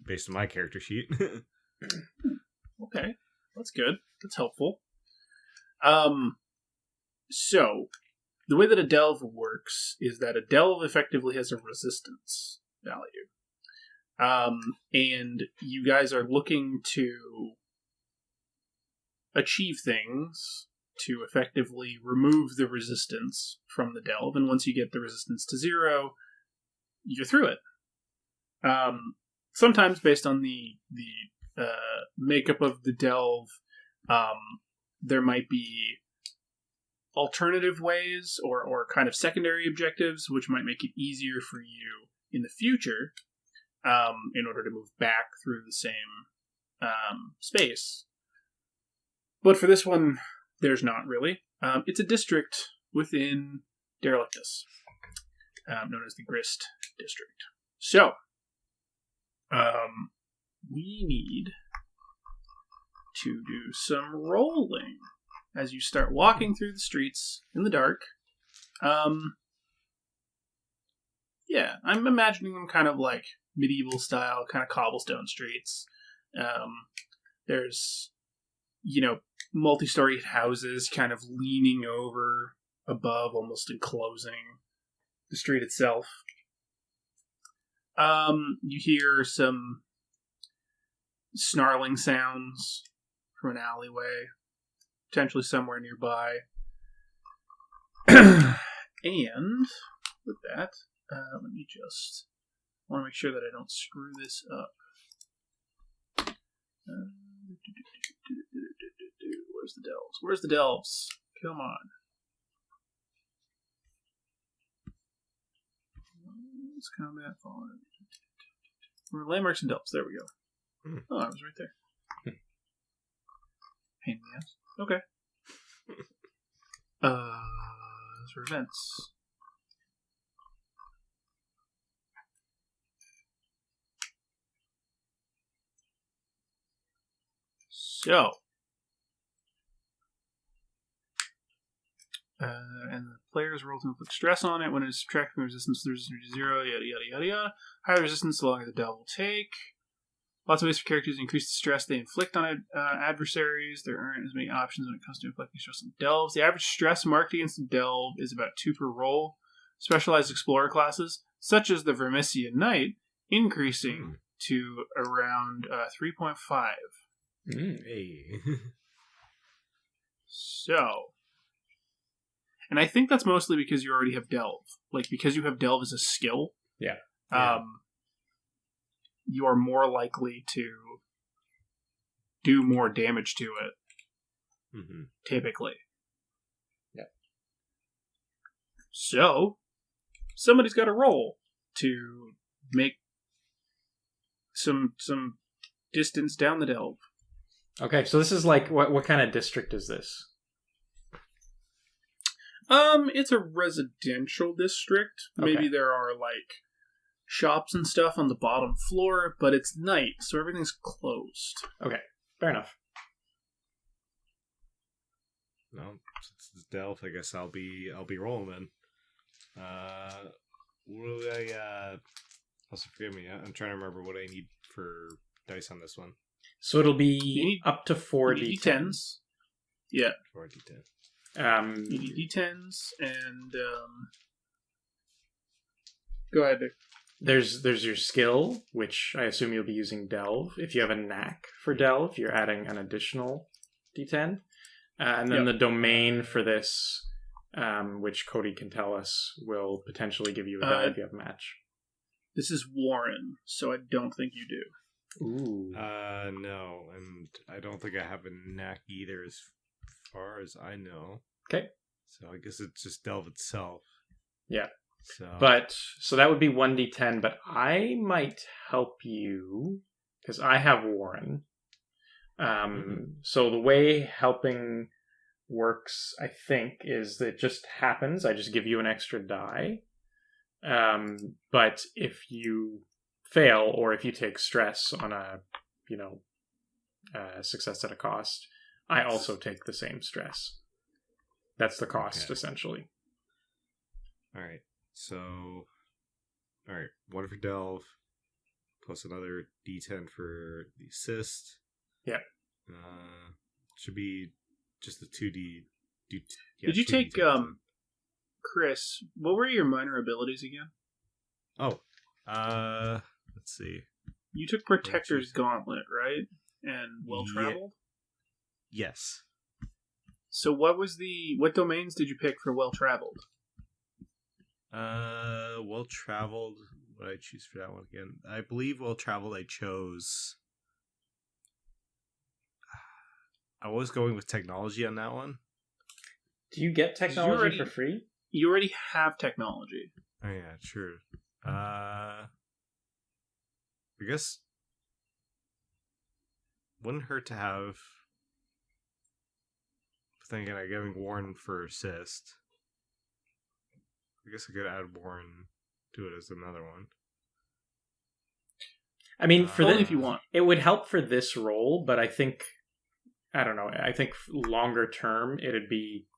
based on my character sheet. Okay, that's good. That's helpful. So the way that a delve works is that a delve effectively has a resistance value. And you guys are looking to achieve things to effectively remove the resistance from the delve, and once you get the resistance to 0, you're through it. Sometimes based on the makeup of the delve, there might be alternative ways or kind of secondary objectives which might make it easier for you in the future in order to move back through the same space. But for this one, there's not really. It's a district within Derelictus, known as the Grist District. So, we need to do some rolling as you start walking through the streets in the dark. Yeah, I'm imagining them kind of like medieval style, kind of cobblestone streets. There's, multi-storied houses kind of leaning over above, almost enclosing the street itself. You hear some snarling sounds from an alleyway, potentially somewhere nearby. And with that, let me just want to make sure that I don't screw this up. Where's the delves? Where's the delves? Come on. Let's combat fallen. Landmarks and delves. There we go. Oh, I was right there. Pain in the ass. Okay. Those are events. So, and the players roll to inflict stress on it when it is subtracted from the resistance to 0, yada yada yada yada. Higher resistance, the longer the delve will take. Lots of ways for characters to increase the stress they inflict on adversaries. There aren't as many options when it comes to inflicting stress on delves. The average stress marked against a delve is about 2 per roll. Specialized explorer classes, such as the Vermisian Knight, increasing to around 3.5. Hey. So, and I think that's mostly because you already have delve. Like, because you have delve as a skill. Yeah. You are more likely to do more damage to it. Mm-hmm. Typically. Yeah. So, somebody's got to roll to make some distance down the delve. Okay, so this is like, what kind of district is this? It's a residential district. Maybe Okay. there are, like, shops and stuff on the bottom floor, but it's night, so everything's closed. Okay, fair enough. No, since it's delve, I guess I'll be rolling then. What do I? Also, forgive me. I'm trying to remember what I need for dice on this one. So it'll be need- up to 4 You need D10s. Yeah. 4 D10. You need D10s, and, go ahead, Dick. There's your skill, which I assume you'll be using delve. If you have a knack for delve, you're adding an additional D10. And then the domain for this, which Cody can tell us, will potentially give you a die if you have a match. This is Warren, so I don't think you do. Ooh. No, and I don't think I have a knack either as far as I know. Okay. So I guess it's just delve itself. Yeah. So that would be 1d10, but I might help you because I have Warren. So the way helping works, I think, is that it just happens. I just give you an extra die. But if you fail or if you take stress on a success at a cost, I also take the same stress. That's the cost, Okay. essentially. All right. So, all right. 1 for delve, plus another D10 for the assist. Yeah. Should be just the 2D. Did you 2D10 take then. Chris? What were your minor abilities again? Oh, let's see. You took Protector's Gauntlet, right? And Well Traveled. Yes. So what domains did you pick for Well Traveled? Well traveled. What did I choose for that one again? I believe well traveled. I chose. I was going with technology on that one. Do you get technology for free? You already have technology. Oh yeah, true. I guess wouldn't hurt to have. Thinking I'm giving Warren for assist. I guess I could add Warren to it as another one. I mean, for only if you want. It would help for this role, but I think longer term it'd be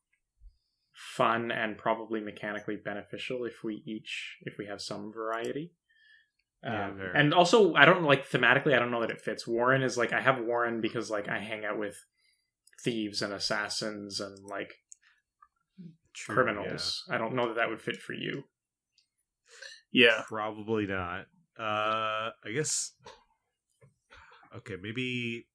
fun and probably mechanically beneficial if we have some variety. And also, I don't thematically. I don't know that it fits. Warren is I have Warren because I hang out with thieves and assassins and criminals. Yeah. I don't know that would fit for you. Yeah, probably not. I guess. Okay, maybe.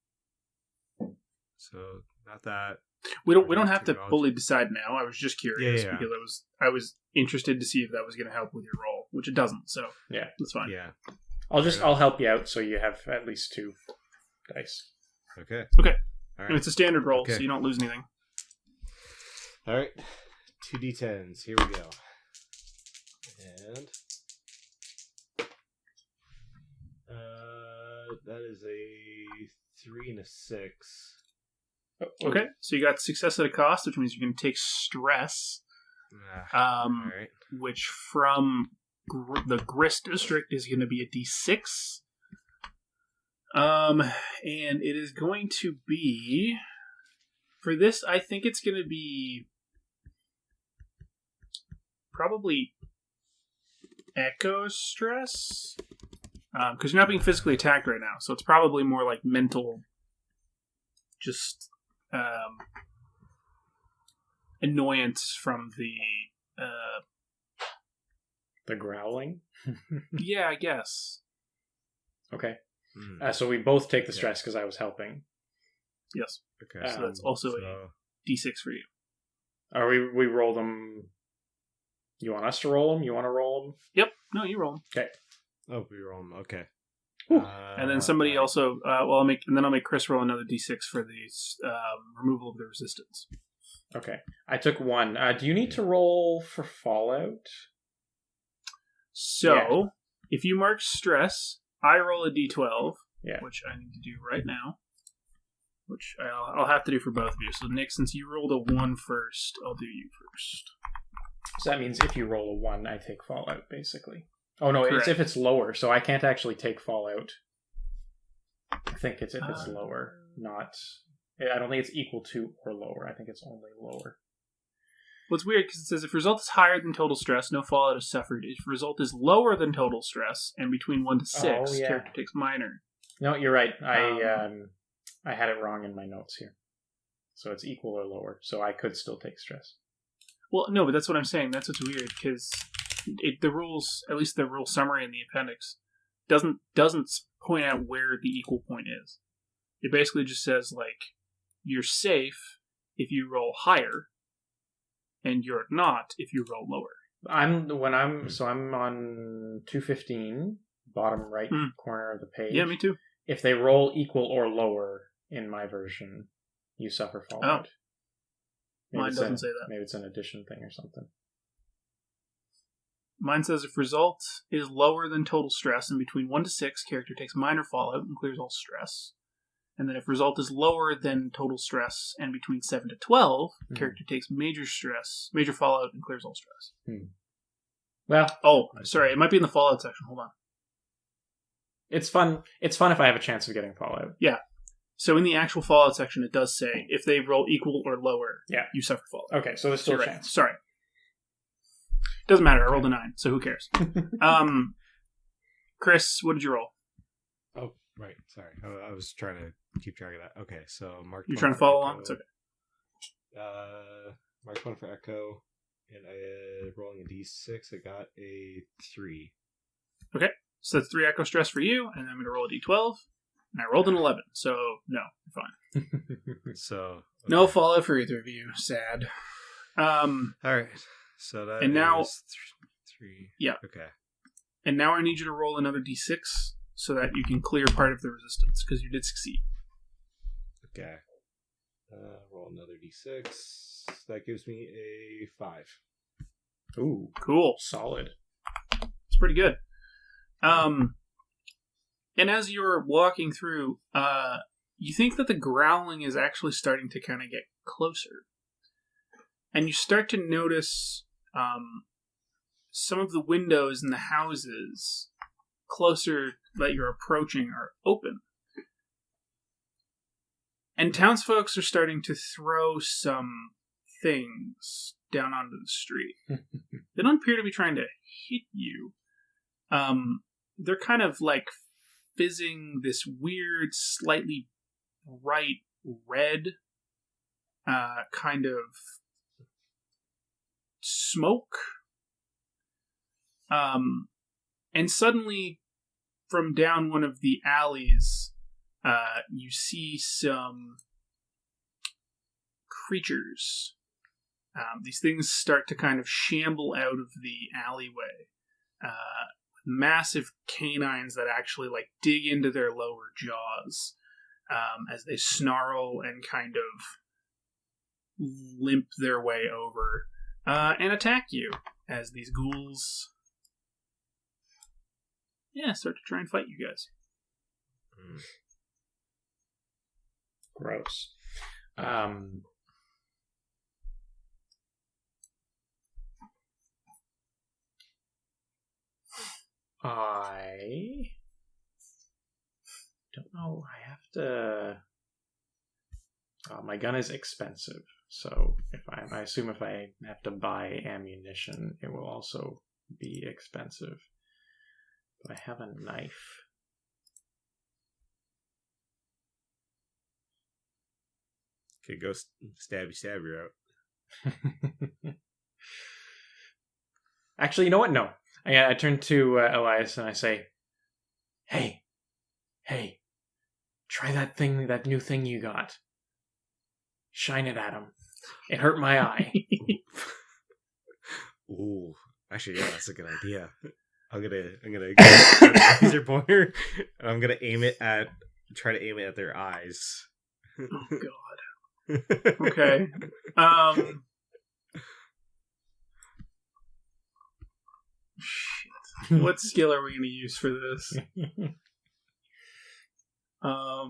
So not that we don't have to fully decide now. I was just curious because I was interested to see if that was going to help with your role, which it doesn't. So yeah, that's fine. Yeah, I'll help you out so you have at least 2 dice. Okay. All right. And it's a standard roll, so you don't lose anything. All right, 2d10s. Here we go. And that is a 3 and a 6. Okay, so you got success at a cost, which means you can take stress. All right. Which from the Grist District is going to be a D6. And it is going to be for this. I think it's going to be probably echo stress because you're not being physically attacked right now, so it's probably more like mental, just annoyance from the growling. Yeah, I guess. Okay. So we both take the stress because I was helping. Yes. Okay. So that's also a D6 for you. Are we roll them? You want us to roll them? You want to roll them? Yep. No, you roll them. Okay. Oh, we roll them. Okay. And then somebody also. I'll make Chris roll another D6 for the removal of the resistance. Okay. I took 1. Do you need to roll for Fallout? So, if you mark stress, I roll a D12, yeah, which I need to do right now, which I'll have to do for both of you. So, Nick, since you rolled a 1 first, I'll do you first. So that means if you roll a 1, I take Fallout, basically. Oh, no, Correct. It's if it's lower, so I can't actually take Fallout. I think it's if it's lower, not... I don't think it's equal to or lower. I think it's only lower. Well, it's weird because it says if result is higher than total stress, no fallout is suffered. If result is lower than total stress and between 1 to 6, character takes minor. No, you're right. I had it wrong in my notes here. So it's equal or lower. So I could still take stress. Well, no, but that's what I'm saying. That's what's weird because the rules, at least the rule summary in the appendix, doesn't point out where the equal point is. It basically just says you're safe if you roll higher. And you're not if you roll lower. I'm on 215, bottom right corner of the page. Yeah, me too. If they roll equal or lower in my version, you suffer fallout. Mine doesn't say that. Maybe it's an addition thing or something. Mine says if result is lower than total stress and between 1 to 6, character takes minor fallout and clears all stress. And then if result is lower than total stress and between 7 to 12, character takes major fallout and clears all stress. Well... sorry, it might be in the fallout section. Hold on. It's fun if I have a chance of getting fallout. Yeah. So in the actual fallout section, it does say if they roll equal or lower, you suffer fallout. Okay, so there's still a Right. chance. Sorry. Doesn't matter. I rolled a 9, so who cares? Chris, what did you roll? Oh, right. Sorry. I was trying to keep track of that. Okay, so Mark. You trying to follow along? It's okay. Mark 1 for Echo, and I rolling a d6. I got a 3. Okay, so that's 3 echo stress for you, and I'm going to roll a d12, and I rolled an 11, so no, you're fine. So okay. No fallout for either of you. Sad. All right. So that and now, is 3. Yeah. Okay. And now I need you to roll another d6 so that you can clear part of the resistance, because you did succeed. Okay. Roll another d6. That gives me a 5. Ooh, Cool. solid. It's pretty good. And as you're walking through, you think that the growling is actually starting to kind of get closer. And you start to notice some of the windows in the houses closer that you're approaching are open. And townsfolk are starting to throw some things down onto the street. They don't appear to be trying to hit you. They're kind of like fizzing this weird, slightly bright red kind of smoke. And suddenly, from down one of the alleys, you see some creatures. These things start to kind of shamble out of the alleyway. Massive canines that actually like dig into their lower jaws as they snarl and kind of limp their way over and attack you as these ghouls start to try and fight you guys. Gross. I don't know. I have to. My gun is expensive, so I assume if I have to buy ammunition, it will also be expensive. But I have a knife. Okay, go stab you out. Actually, you know what? No. I turn to Elias and I say, Hey, try that new thing you got. Shine it at him. It hurt my eye. Ooh, actually, yeah, that's a good idea. I'm gonna get a laser pointer, and I'm gonna try to aim it at their eyes. Oh God. Okay. Shit. What skill are we going to use for this? God,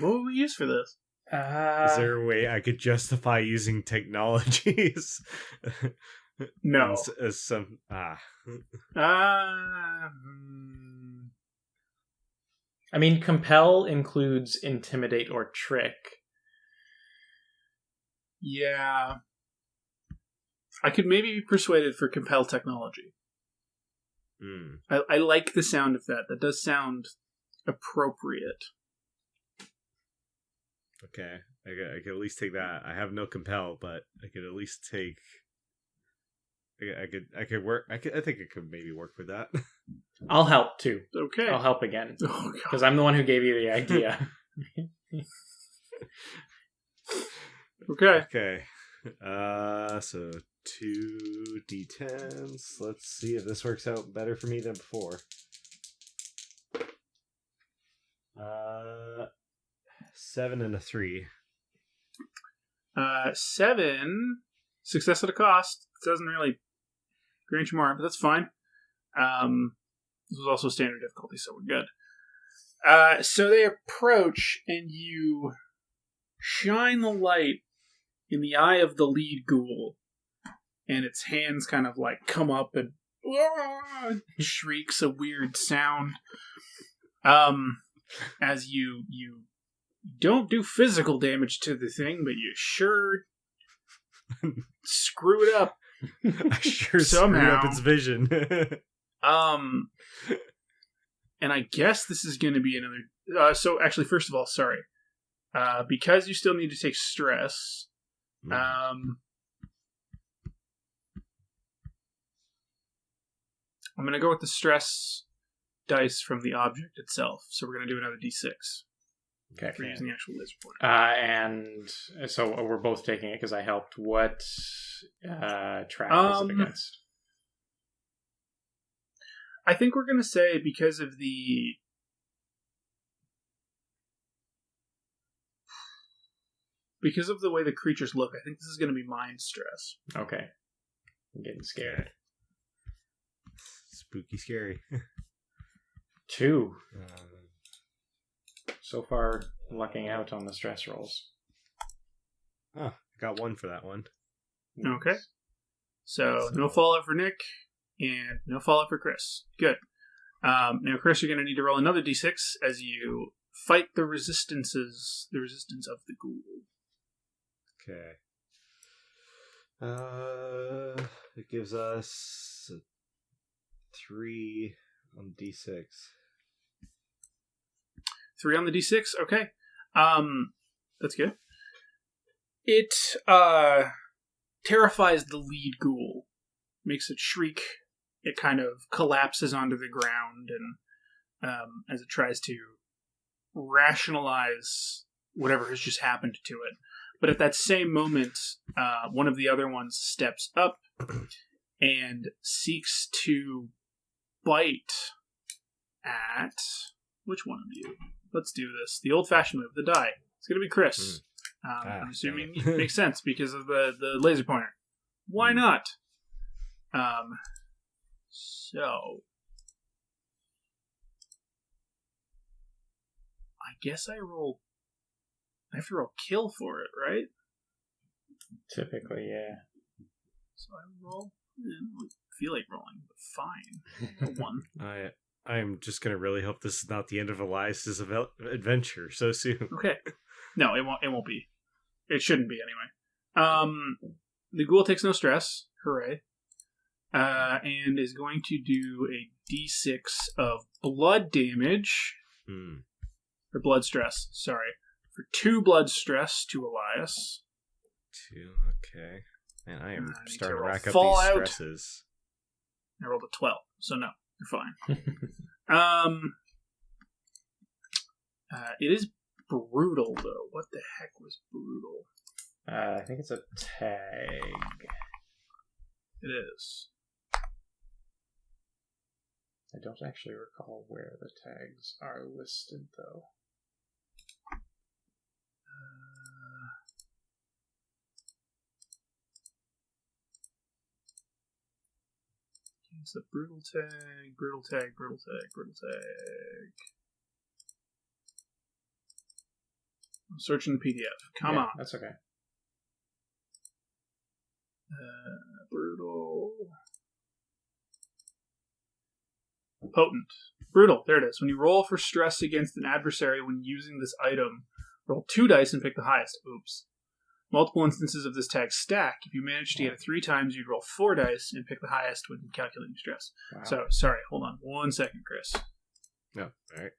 what would we use for this? Is there a way I could justify using technologies? No. As some I mean, compel includes intimidate or trick. Yeah. I could maybe be persuaded for compel technology. I like the sound of that. That does sound appropriate. Okay. I could at least take that. I have no compel, but I could at least take... I could work... I think I could maybe work with that. I'll help, too. Okay. I'll help again. Oh, God. Because I'm the one who gave you the idea. Okay. Okay. So 2 d10s. Let's see if this works out better for me than before. 7 and a 3. 7. Success at a cost. It doesn't really grant you more, but that's fine. This was also standard difficulty, so we're good. So they approach, and you shine the light in the eye of the lead ghoul, and its hands kind of like come up and shrieks a weird sound. As you don't do physical damage to the thing, but you sure screw it up. I sure somehow. screwed up its vision. And I guess this is going to be another. So actually, first of all, sorry. Because you still need to take stress. I'm going to go with the stress dice from the object itself. So we're going to do another d6. Okay. For using the actual laser pointer. And so we're both taking it because I helped. What track is it against? I think we're going to say because of the way the creatures look, I think this is going to be mind stress. Okay. I'm getting scared. Spooky scary. 2. So far, lucking out on the stress rolls. Oh, I got 1 for that one. Okay. So no fallout for Nick, and no fallout for Chris. Good. Now, Chris, you're going to need to roll another d6 as you fight the resistance of the ghoul. Okay. It gives us 3 on d6. 3 on the d6? Okay. That's good. It terrifies the lead ghoul. Makes it shriek. It kind of collapses onto the ground, and as it tries to rationalize whatever has just happened to it. But at that same moment, one of the other ones steps up and seeks to bite at... Which one of you? Let's do this. The old-fashioned move, the die. It's going to be Chris. I'm assuming it makes sense because of the laser pointer. Why not? So... I guess I have to roll kill for it, right? Typically, yeah. So I roll... I don't feel like rolling, but fine. 1. I'm just gonna really hope this is not the end of Elias's adventure so soon. Okay. No, it won't be. It shouldn't be anyway. The ghoul takes no stress. Hooray. And is going to do a d6 of blood damage. Or blood stress, sorry. For 2 blood stress to Elias. 2, okay. Man, I am starting to roll rack up fallout. these stresses. I rolled a 12, so no, you're fine. It is brutal, though. What the heck was brutal? I think it's a tag. It is. I don't actually recall where the tags are listed, though. It's a brutal tag, brutal tag, brutal tag, brutal tag. I'm searching the PDF. Come on. That's okay. Brutal. Potent. Brutal. There it is. When you roll for stress against an adversary when using this item, roll 2 dice and pick the highest. Oops. Multiple instances of this tag stack. If you manage to get it 3 times, you'd roll 4 dice and pick the highest when calculating stress. Wow. So, sorry, hold on 1 second, Chris. No, alright.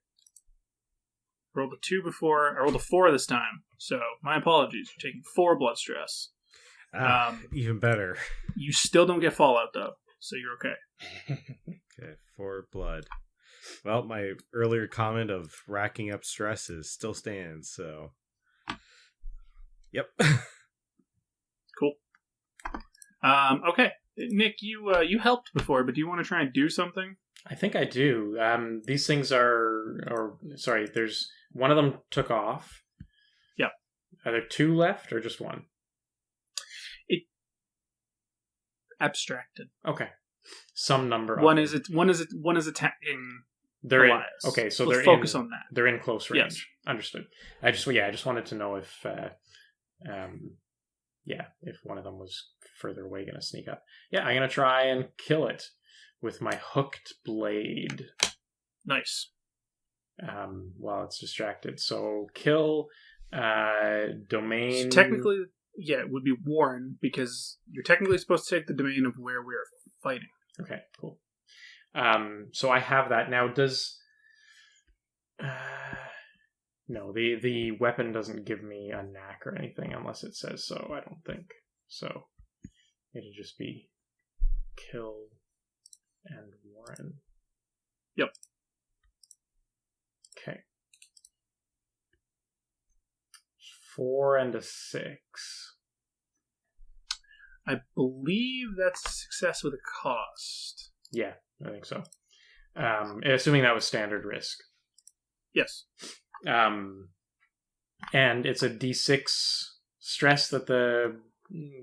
Rolled a 2 before. I rolled a 4 this time. So, my apologies. You're taking 4 blood stress. Even better. You still don't get fallout, though. So, you're okay. Okay, 4 blood. Well, my earlier comment of racking up stresses still stands, so... Yep. Cool. Okay. Nick, you helped before, but do you want to try and do something? I think I do. These things there's one of them took off. Yep. Are there 2 left or just 1? It abstracted. Okay. Some number. One is attacking. They're Elias. in. Okay, so Let's focus on that. They're in close range. Yes. Understood. I just wanted to know if if one of them was further away, going to sneak up. Yeah, I'm going to try and kill it with my hooked blade Nice. while it's distracted. So kill domain. So technically, yeah, it would be Warren because you're technically supposed to take the domain of where we're fighting. Okay, cool. So I have that now. Does no, the weapon doesn't give me a knack or anything unless it says so. I don't think so. It'll just be kill and Warren. Yep. Okay. 4 and a 6. I believe that's a success with a cost. Yeah, I think so. Assuming that was standard risk. Yes. And it's a d6 stress that the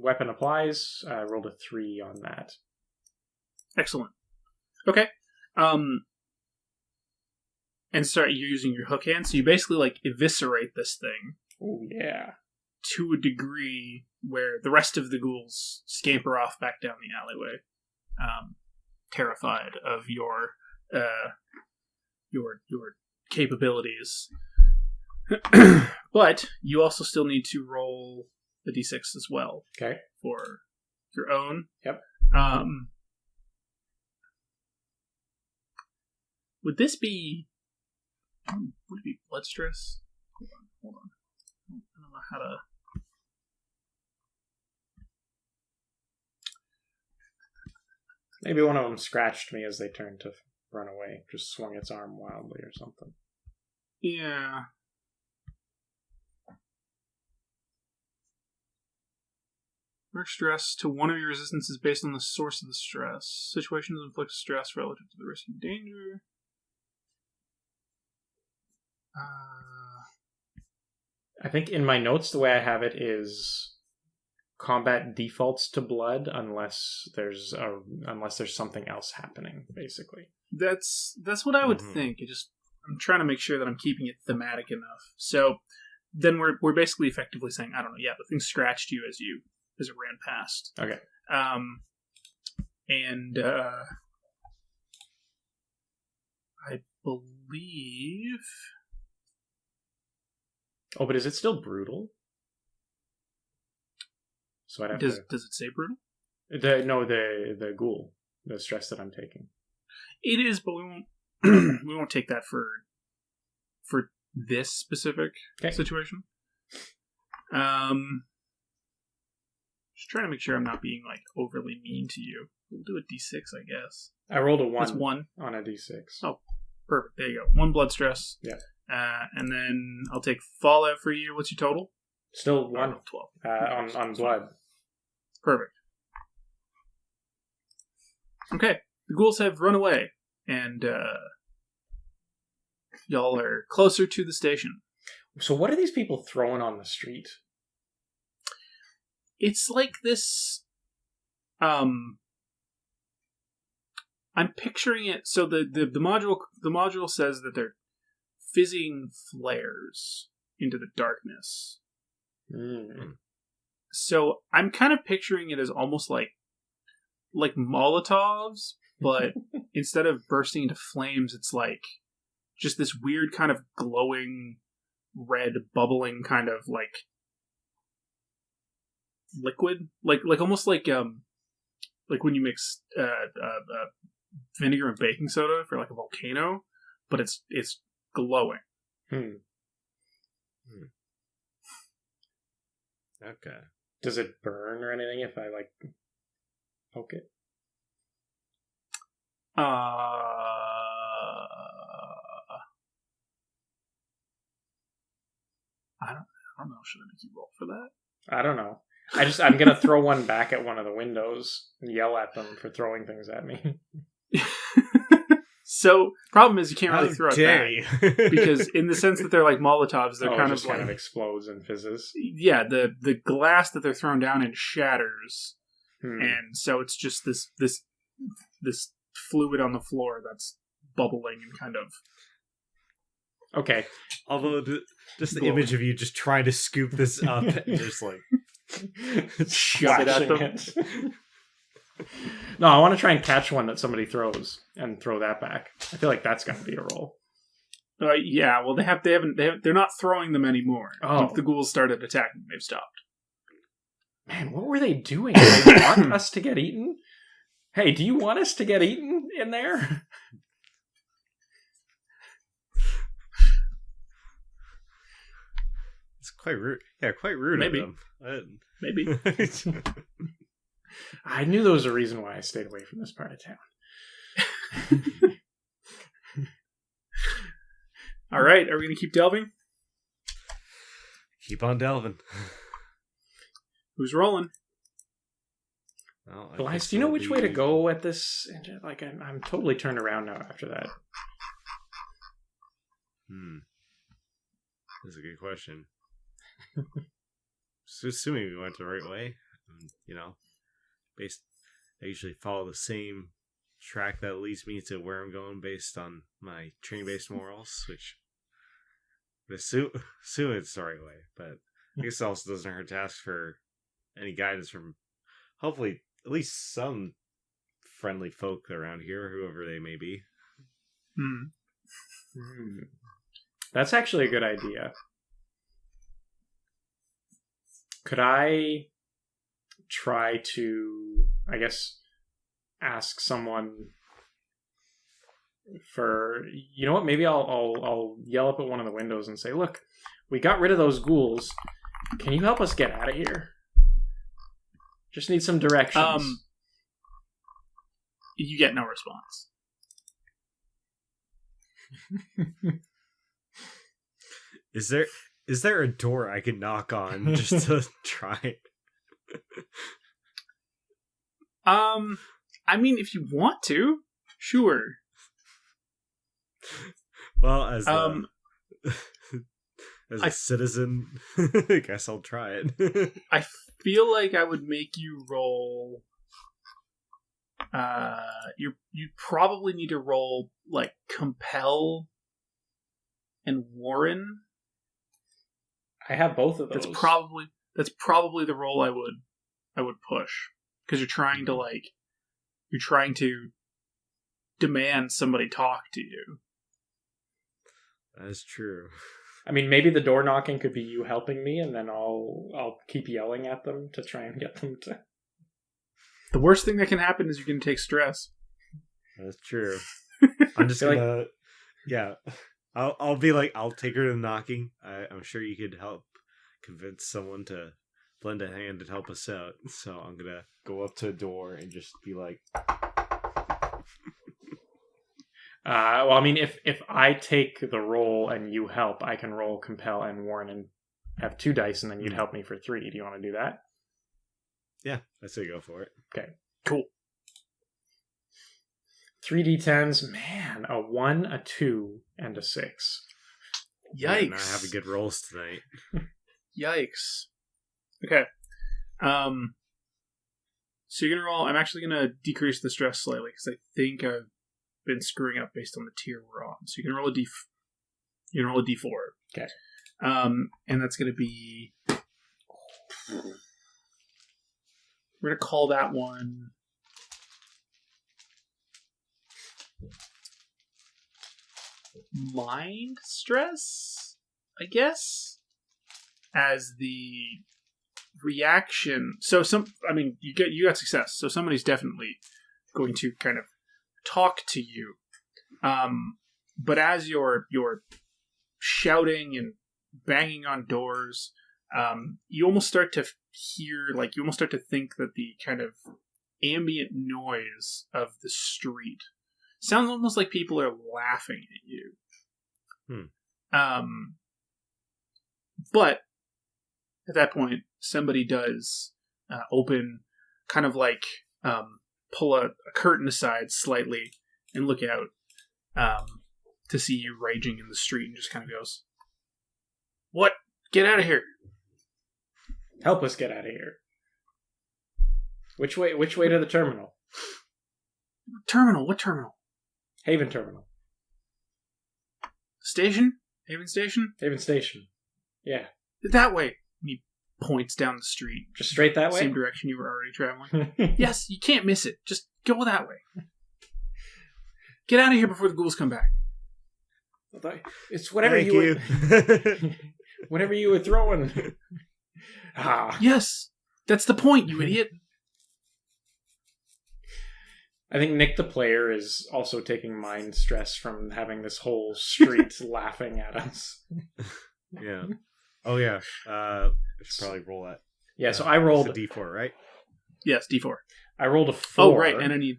weapon applies. I rolled a 3 on that. Excellent. Okay. And start using your hook hand, so you basically like eviscerate this thing. Oh yeah. To a degree where the rest of the ghouls scamper off back down the alleyway, terrified of your capabilities. But you also still need to roll the d6 as well. Okay. For your own. Yep. Would this be? Would it be blood stress? Hold on. I don't know how to. Maybe one of them scratched me as they turned to run away. Just swung its arm wildly or something. Yeah. Mark stress to one of your resistances based on the source of the stress. Situations inflict stress relative to the risk and danger. I think in my notes, the way I have it is combat defaults to blood unless there's something else happening. Basically, that's what I would think. I'm trying to make sure that I'm keeping it thematic enough. So then we're basically effectively saying, I don't know, yeah, the thing scratched you as it ran past. Okay. And I believe. Oh, but is it still brutal? So I'd have does it say brutal? The ghoul, the stress that I'm taking. It is, but we won't we won't take that for this specific situation. Just trying to make sure I'm not being like overly mean to you. We'll do a d6, I guess. I rolled a 1. That's 1 on a d6. Oh, perfect. There you go. 1 blood stress. Yeah. And then I'll take fallout for you. What's your total? Still 1. 12. On blood. Perfect. Okay. The ghouls have run away, and y'all are closer to the station. So what are these people throwing on the street? It's like this. I'm picturing it. So the module says that they're fizzing flares into the darkness. Mm. So I'm kind of picturing it as almost like Molotovs, but instead of bursting into flames, it's like just this weird kind of glowing red bubbling kind of like liquid, like almost like when you mix vinegar and baking soda for like a volcano, but it's glowing. Okay. Does it burn or anything if I like poke it? I don't know. Should I make you roll for that? I don't know. I'm gonna throw one back at one of the windows and yell at them for throwing things at me. So, problem is you can't really throw it back because, in the sense that they're like Molotovs, they're kind of explodes and fizzes. Yeah, the glass that they're thrown down in shatters, and so it's just this fluid on the floor that's bubbling and kind of. Okay, although just the image of you just trying to scoop this up and just like shove it at them. No, I want to try and catch one that somebody throws and throw that back. I feel like that's going to be a roll. Yeah, well, they're not throwing them anymore. Oh. Once the ghouls started attacking, they've stopped. Man, what were they doing? Did they want us to get eaten? Hey, do you want us to get eaten in there? It's quite rude. Yeah, quite rude Maybe. of them. Maybe. I knew there was a reason why I stayed away from this part of town. All right, are we going to keep delving? Keep on delving. Who's rolling? Well, Elias, do you know which way to go at this? Like, I'm totally turned around now after that. That's a good question. So assuming we went the right way, I usually follow the same track that leads me to where I'm going based on my training-based morals, which I assume it's the right way, but I guess it also doesn't hurt to ask for any guidance from hopefully at least some friendly folk around here, whoever they may be. That's actually a good idea. Could I try to, I guess, ask someone for, you know what, maybe I'll yell up at one of the windows and say, look, we got rid of those ghouls. Can you help us get out of here? Just need some directions. You get no response. Is there a door I can knock on just to try it? I mean, if you want to, sure. Well, as a citizen, I guess I'll try it. I feel like I would make you roll. You probably need to roll like compel and Warren. I have both of those. That's probably the role I would push, because you're trying to demand somebody talk to you. That's true. I mean, maybe the door knocking could be you helping me, and then I'll keep yelling at them to try and get them to. The worst thing that can happen is you can take stress. That's true. I'm just gonna, yeah. I'll be like, I'll take her to knocking. I'm sure you could help convince someone to lend a hand and help us out. So I'm gonna go up to a door and just be like, well, I mean, if I take the roll and you help, I can roll compel and warn and have 2 dice, and then you'd help me for 3. Do you want to do that? Yeah, I say go for it. Okay, cool. 3d10s, man, a 1, a 2, and a 6. Yikes! Man, I have good rolls tonight. Yikes. Okay. So you're gonna roll. I'm actually gonna decrease the stress slightly because I think I've been screwing up based on the tier we're on. So you can roll a d4. Okay. And that's gonna be. We're gonna call that one. Mind stress, I guess, as the reaction. So you got success. So somebody's definitely going to kind of talk to you. But as you're shouting and banging on doors, you almost start to hear, like, you almost start to think that the kind of ambient noise of the street sounds almost like people are laughing at you. But at that point, somebody does open, kind of like pull a curtain aside slightly and look out to see you raging in the street, and just kind of goes, "What? Get out of here! Help us get out of here. Which way to the terminal? Terminal? What terminal? Haven Terminal. Station? Haven Station? Haven Station. Yeah. That way." And he points down the street. Just straight that way? Same direction you were already traveling. Yes, you can't miss it. Just go that way. Get out of here before the ghouls come back. It's whatever whatever you were throwing. Yes, that's the point, you idiot. I think Nick the player is also taking mind stress from having this whole street laughing at us. Yeah. Oh yeah. I should probably roll that. Yeah, so I rolled a D4, right? Yes, D4. I rolled a 4. Oh, right, and I need...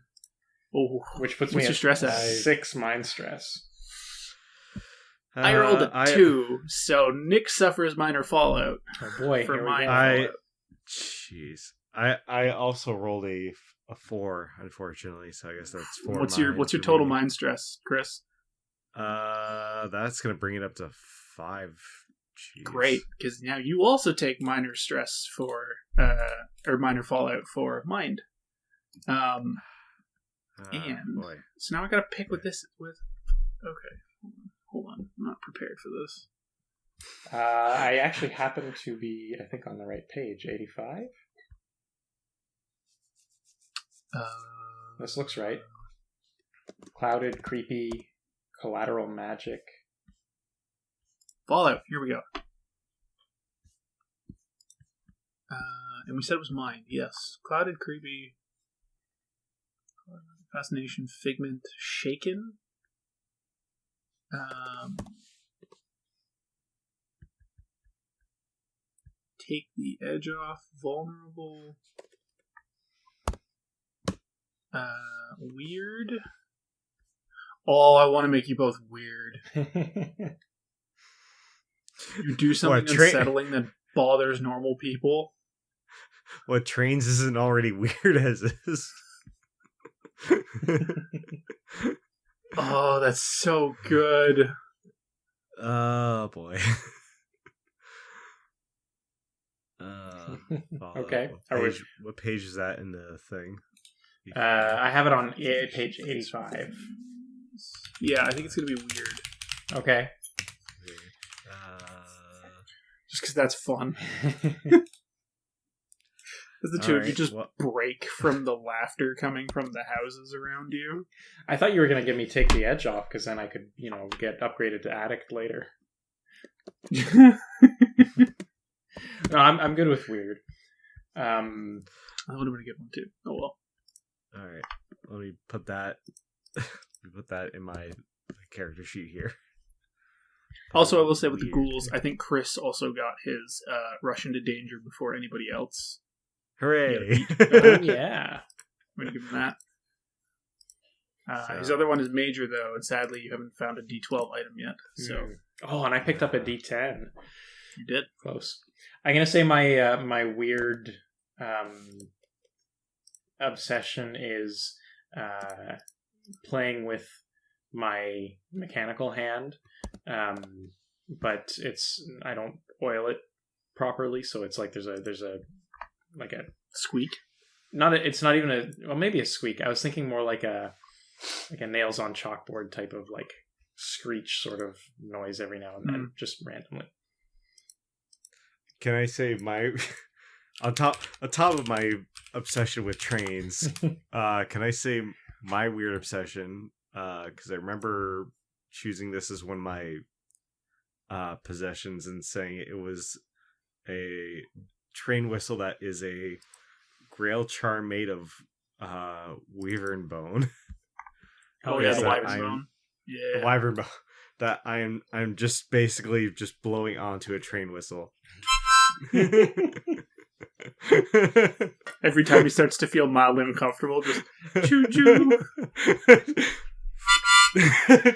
which puts what's me your at stress at? 6 mind stress. I rolled a 2, so Nick suffers minor fallout. Oh boy, for minor fallout. Jeez. I also rolled a 4, unfortunately, so I guess that's 4. What's your total mind stress, Chris? That's gonna bring it up to 5. Jeez. Great, because now you also take minor stress for or minor fallout for mind. And boy. so now I gotta pick with this with. Okay, hold on. I'm not prepared for this. I actually happen to be, I think, on the right page. 85. This looks right. Clouded, creepy, collateral magic. Fallout. Here we go. And we said it was mind. Yes. Clouded, creepy, fascination, figment, shaken. Take the edge off. Vulnerable. Weird. Oh, I want to make you both weird. You do something unsettling that bothers normal people. What, trains isn't already weird as is? Oh, that's so good. Oh, boy. Okay. What page is that in the thing? I have it on page 85. Yeah, I think it's going to be weird. Okay. Just because that's fun. As the two of you just break from the laughter coming from the houses around you. I thought you were going to give me Take the Edge Off, because then I could, get upgraded to Addict later. No, I'm good with weird. I would have been a good one too. Oh well. All right, let me put that. Put that in my character sheet here. Also, I will say with the ghouls, I think Chris also got his rush into danger before anybody else. Hooray! Yeah. I'm going to give him that. His other one is major, though, and sadly you haven't found a D12 item yet. So. Oh, and I picked up a D10. You did? Close. I'm going to say my my weird obsession is playing with my mechanical hand, but I don't oil it properly, so it's like there's a like a squeak. It's not even maybe a squeak. I was thinking more like a nails on chalkboard type of like screech sort of noise every now and then, just randomly. Can I say my on top of my obsession with trains? Can I say my weird obsession? Because I remember choosing this as one of my possessions and saying it was a train whistle that is a grail charm made of wyvern bone. Oh yeah, the wyvern bone. Yeah, the wyvern bone. That I'm just basically just blowing onto a train whistle. Every time he starts to feel mildly uncomfortable, just choo choo.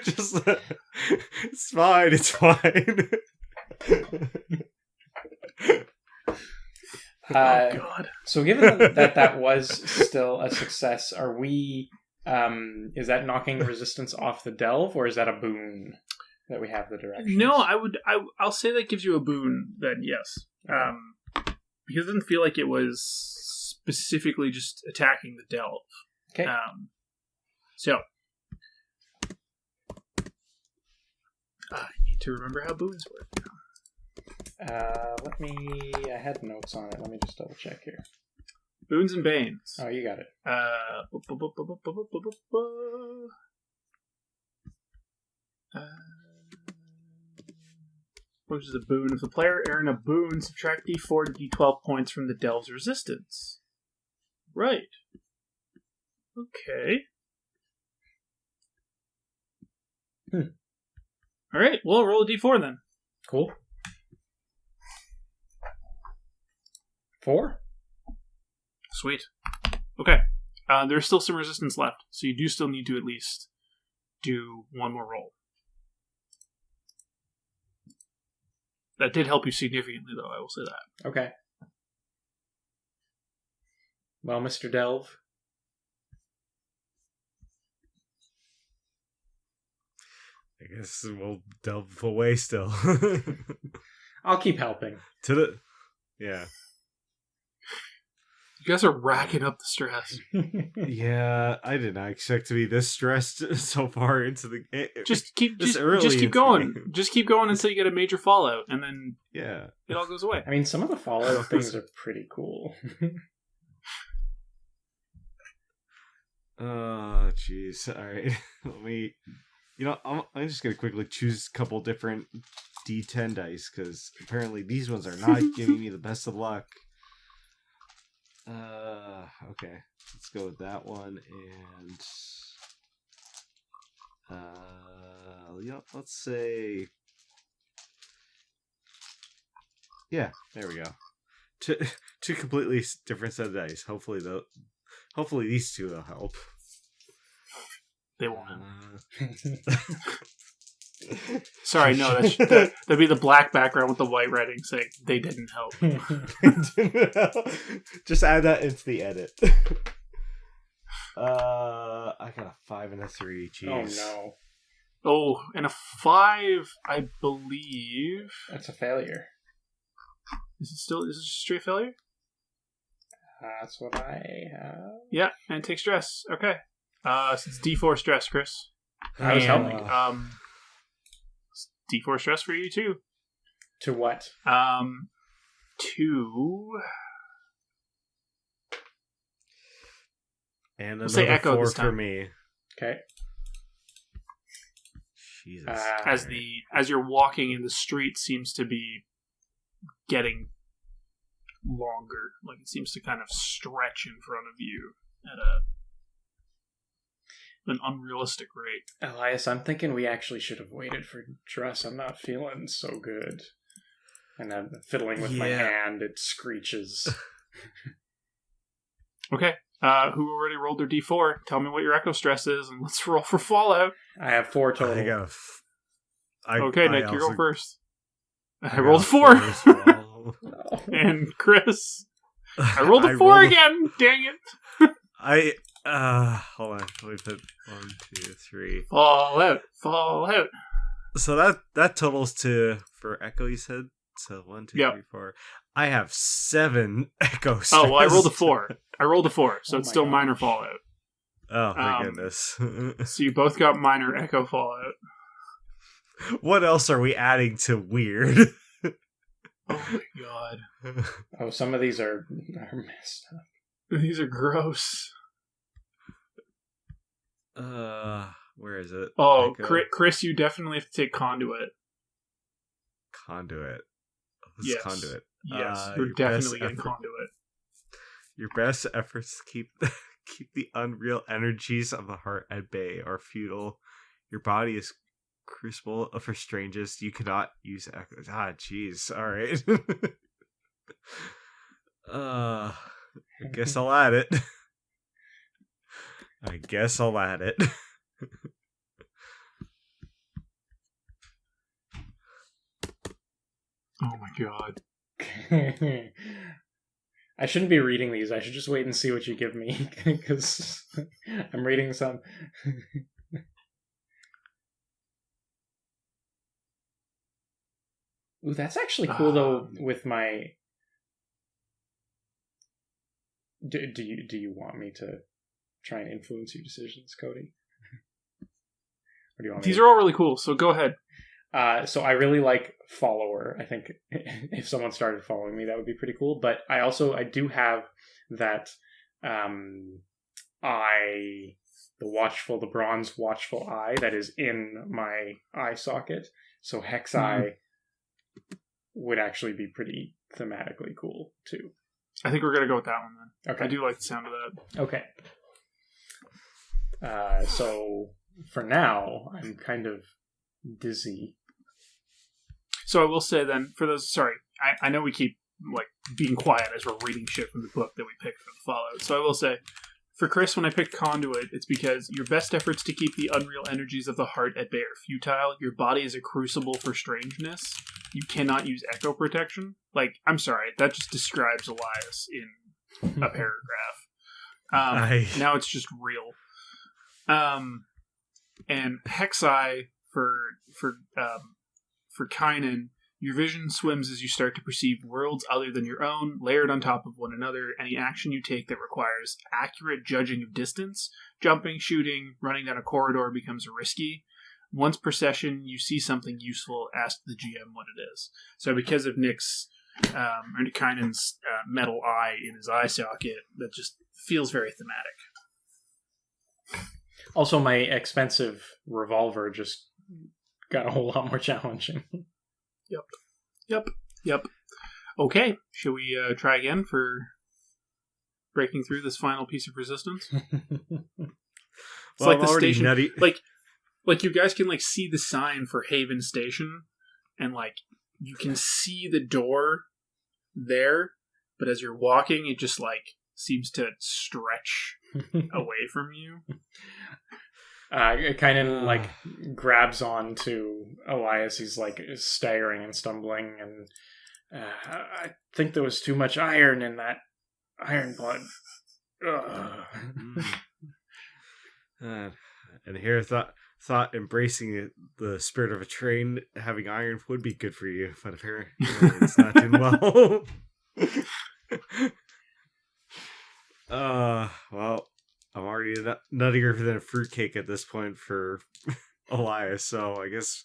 Just it's fine. It's fine. Oh God! So, given that was still a success, are we? Is that knocking resistance off the delve, or is that a boon that we have the direction? No, I'll say that gives you a boon. Then yes, because it doesn't feel like it was specifically just attacking the delve. Okay. So I need to remember how boons work now. I had notes on it. Let me just double check here. Boons and Banes. Oh, you got it. Which is a boon. If the player earn a boon, subtract d4 to d12 points from the Delve's resistance. Right. Okay. Alright, well, roll a d4 then. Cool. 4? Sweet. Okay. There's still some resistance left, so you do still need to at least do one more roll. That did help you significantly, though, I will say that. Okay. Well, Mr. Delve. I guess we'll delve away still. I'll keep helping. Yeah. You guys are racking up the stress. Yeah, I did not expect to be this stressed so far into the Just keep into going. the game. Just keep going until you get a major fallout, and then it all goes away. I mean, some of the Fallout things are pretty cool. Oh, jeez. All right. Let me... I'm just going to quickly choose a couple different D10 dice, because apparently these ones are not giving me the best of luck. Okay. Let's go with that one, and... let's say... Yeah, there we go. Two completely different set of dice. Hopefully these two will help. They won't. Sorry, no, that'd be the black background with the white writing saying they didn't help. Just add that into the edit. I got a 5 and a 3. Jeez. Oh no. Oh, and a 5, I believe. That's a failure. Is it a straight failure? That's what I have. Yeah, and take stress. Okay. So it's D4 stress, Chris. I was helping. D4 stress for you too. To what? To... And we'll say another echo 4 this time. for me. Okay. Jesus. As you're walking in, the street seems to be getting longer. Like it seems to kind of stretch in front of you at an unrealistic rate. Elias, I'm thinking we actually should have waited for Druss. I'm not feeling so good. And I'm fiddling with my hand. It screeches. Okay. Who already rolled their D4? Tell me what your echo stress is, and let's roll for Fallout. I have 4 total. Okay, Nick, you go first. I rolled 4. And Chris, I rolled a 4 again. Dang it. Hold on. Let me put 1, 2, 3. Fallout. So that totals to, for Echo, you said? So 1, 2, 3, 4. I have 7 Echo stress. Oh, well, I rolled a 4. So it's still gosh. minor Fallout. Oh, my goodness. So you both got minor Echo Fallout. What else are we adding to weird? Oh my god. Oh, some of these are messed up. These are gross. Where is it? Oh, Chris, you definitely have to take Conduit. Conduit. Yes. Conduit. Yes, you're definitely getting Conduit. Your best efforts to keep the unreal energies of the heart at bay are futile. Your body is crucible for strangest. You cannot use echoes. Jeez. All right. I guess I'll add it. Oh my god. I shouldn't be reading these. I should just wait and see what you give me, because I'm reading some. Ooh, that's actually cool though. With my, do you want me to try and influence your decisions, Cody? Or do you want These are all really cool. So go ahead. So I really like follower. I think if someone started following me, that would be pretty cool. But I do have that eye, the bronze watchful eye that is in my eye socket. So Hex Eye would actually be pretty thematically cool too. I think we're gonna go with that one then. Okay. I do like the sound of that. Okay. So for now, I'm kind of dizzy. So I will say then, for those, sorry, I know we keep like being quiet as we're reading shit from the book that we picked for the Fallout. So I will say, for Chris, when I picked Conduit, it's because your best efforts to keep the unreal energies of the heart at bay are futile. Your body is a crucible for strangeness. You cannot use echo protection. Like, I'm sorry, that just describes Elias in a paragraph. Now it's just real. And Hexai for Kynan, your vision swims as you start to perceive worlds other than your own, layered on top of one another. Any action you take that requires accurate judging of distance, jumping, shooting, running down a corridor becomes risky. Once per session, you see something useful, ask the GM what it is. So because of Nick's, or Kynan's metal eye in his eye socket, that just feels very thematic. Also, my expensive revolver just got a whole lot more challenging. Yep. Okay, should we try again for breaking through this final piece of resistance? It's like the station, nutty. like you guys can like see the sign for Haven Station, and like you can see the door there, but as you're walking, it just like seems to stretch away from you. It kind of like grabs on to Elias. He's like staggering and stumbling, and I think there was too much iron in that iron blood. And here thought embracing the spirit of a train, having iron would be good for you, but apparently it's not doing well. Well, I'm already nuttier than a fruitcake at this point for Elias, so I guess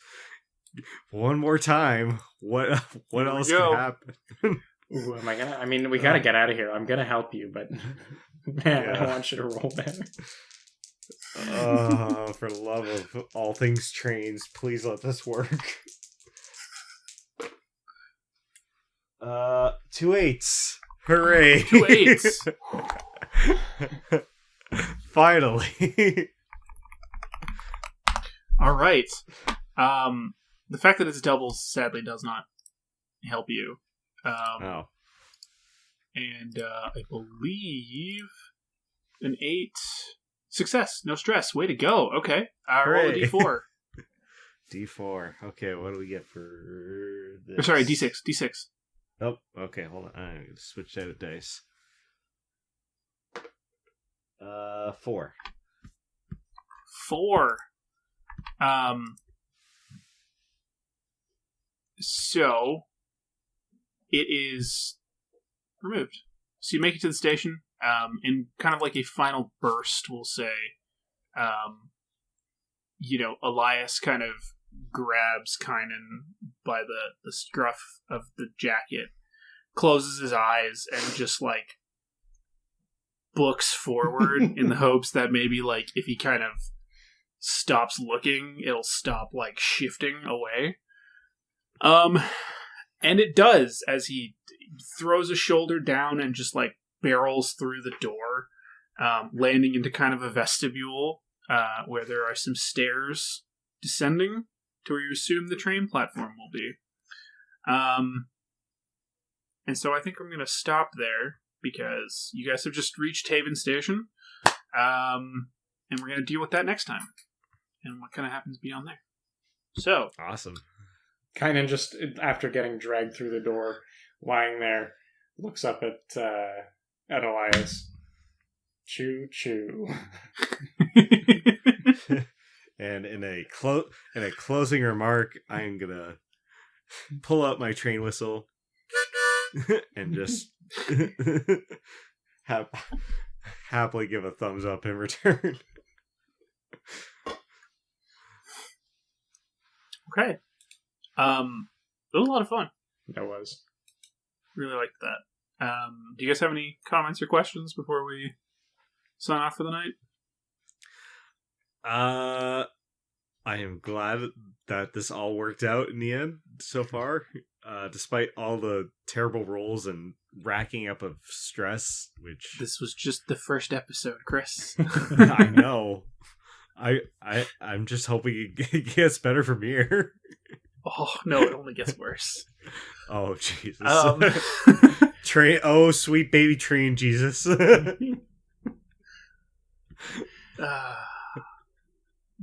one more time, what else could happen? Ooh, am I gonna? I mean, we gotta get out of here. I'm gonna help you, but man, I want you to roll better. For the love of all things trains, please let this work. 2 8s. Hooray! 2 8s. Finally. All right. The fact that it's doubles sadly does not help you. Oh. And I believe an 8 success, no stress. Way to go. Okay. Roll a D4. D4. Okay, what do we get for this? Or sorry, D6. D6. Oh, okay, hold on. I'm going to switch out of dice. 4. 4. So it is removed. So you make it to the station, in kind of like a final burst, we'll say. Elias kind of grabs Kynan by the scruff of the jacket, closes his eyes, and just like books forward in the hopes that maybe like if he kind of stops looking, it'll stop like shifting away. And it does, as he throws a shoulder down and just like barrels through the door, landing into kind of a vestibule where there are some stairs descending to where you assume the train platform will be. And so I think I'm going to stop there because you guys have just reached Haven Station, and we're going to deal with that next time and what kind of happens beyond there. So awesome. Kynan, just after getting dragged through the door, lying there, looks up at Elias. Choo choo. And in a closing remark, I'm gonna pull out my train whistle and just happily give a thumbs up in return. Okay. It was a lot of fun. It was. Really liked that. Do you guys have any comments or questions before we sign off for the night? I am glad that this all worked out in the end so far, despite all the terrible rolls and racking up of stress, which... This was just the first episode, Chris. I know. I'm just hoping it gets better from here. Oh, no, it only gets worse. Oh, Jesus. Train, oh, sweet baby train, Jesus. I'm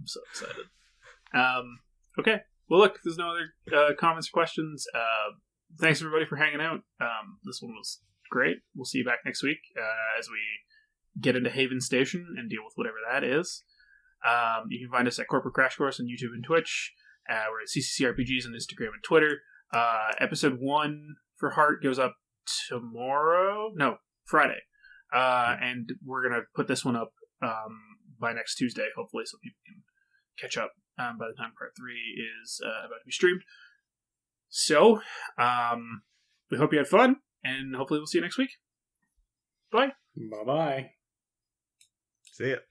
so excited. Okay. Well, look, if there's no other comments or questions, thanks everybody for hanging out. This one was great. We'll see you back next week as we get into Haven Station and deal with whatever that is. You can find us at Corporate Crash Course on YouTube and Twitch. We're at CCCRPGs on Instagram and Twitter. Episode 1 for Heart goes up Friday. And we're going to put this one up by next Tuesday, hopefully, so people can catch up by the time part 3 is about to be streamed. So, we hope you had fun, and hopefully we'll see you next week. Bye. Bye-bye. See ya.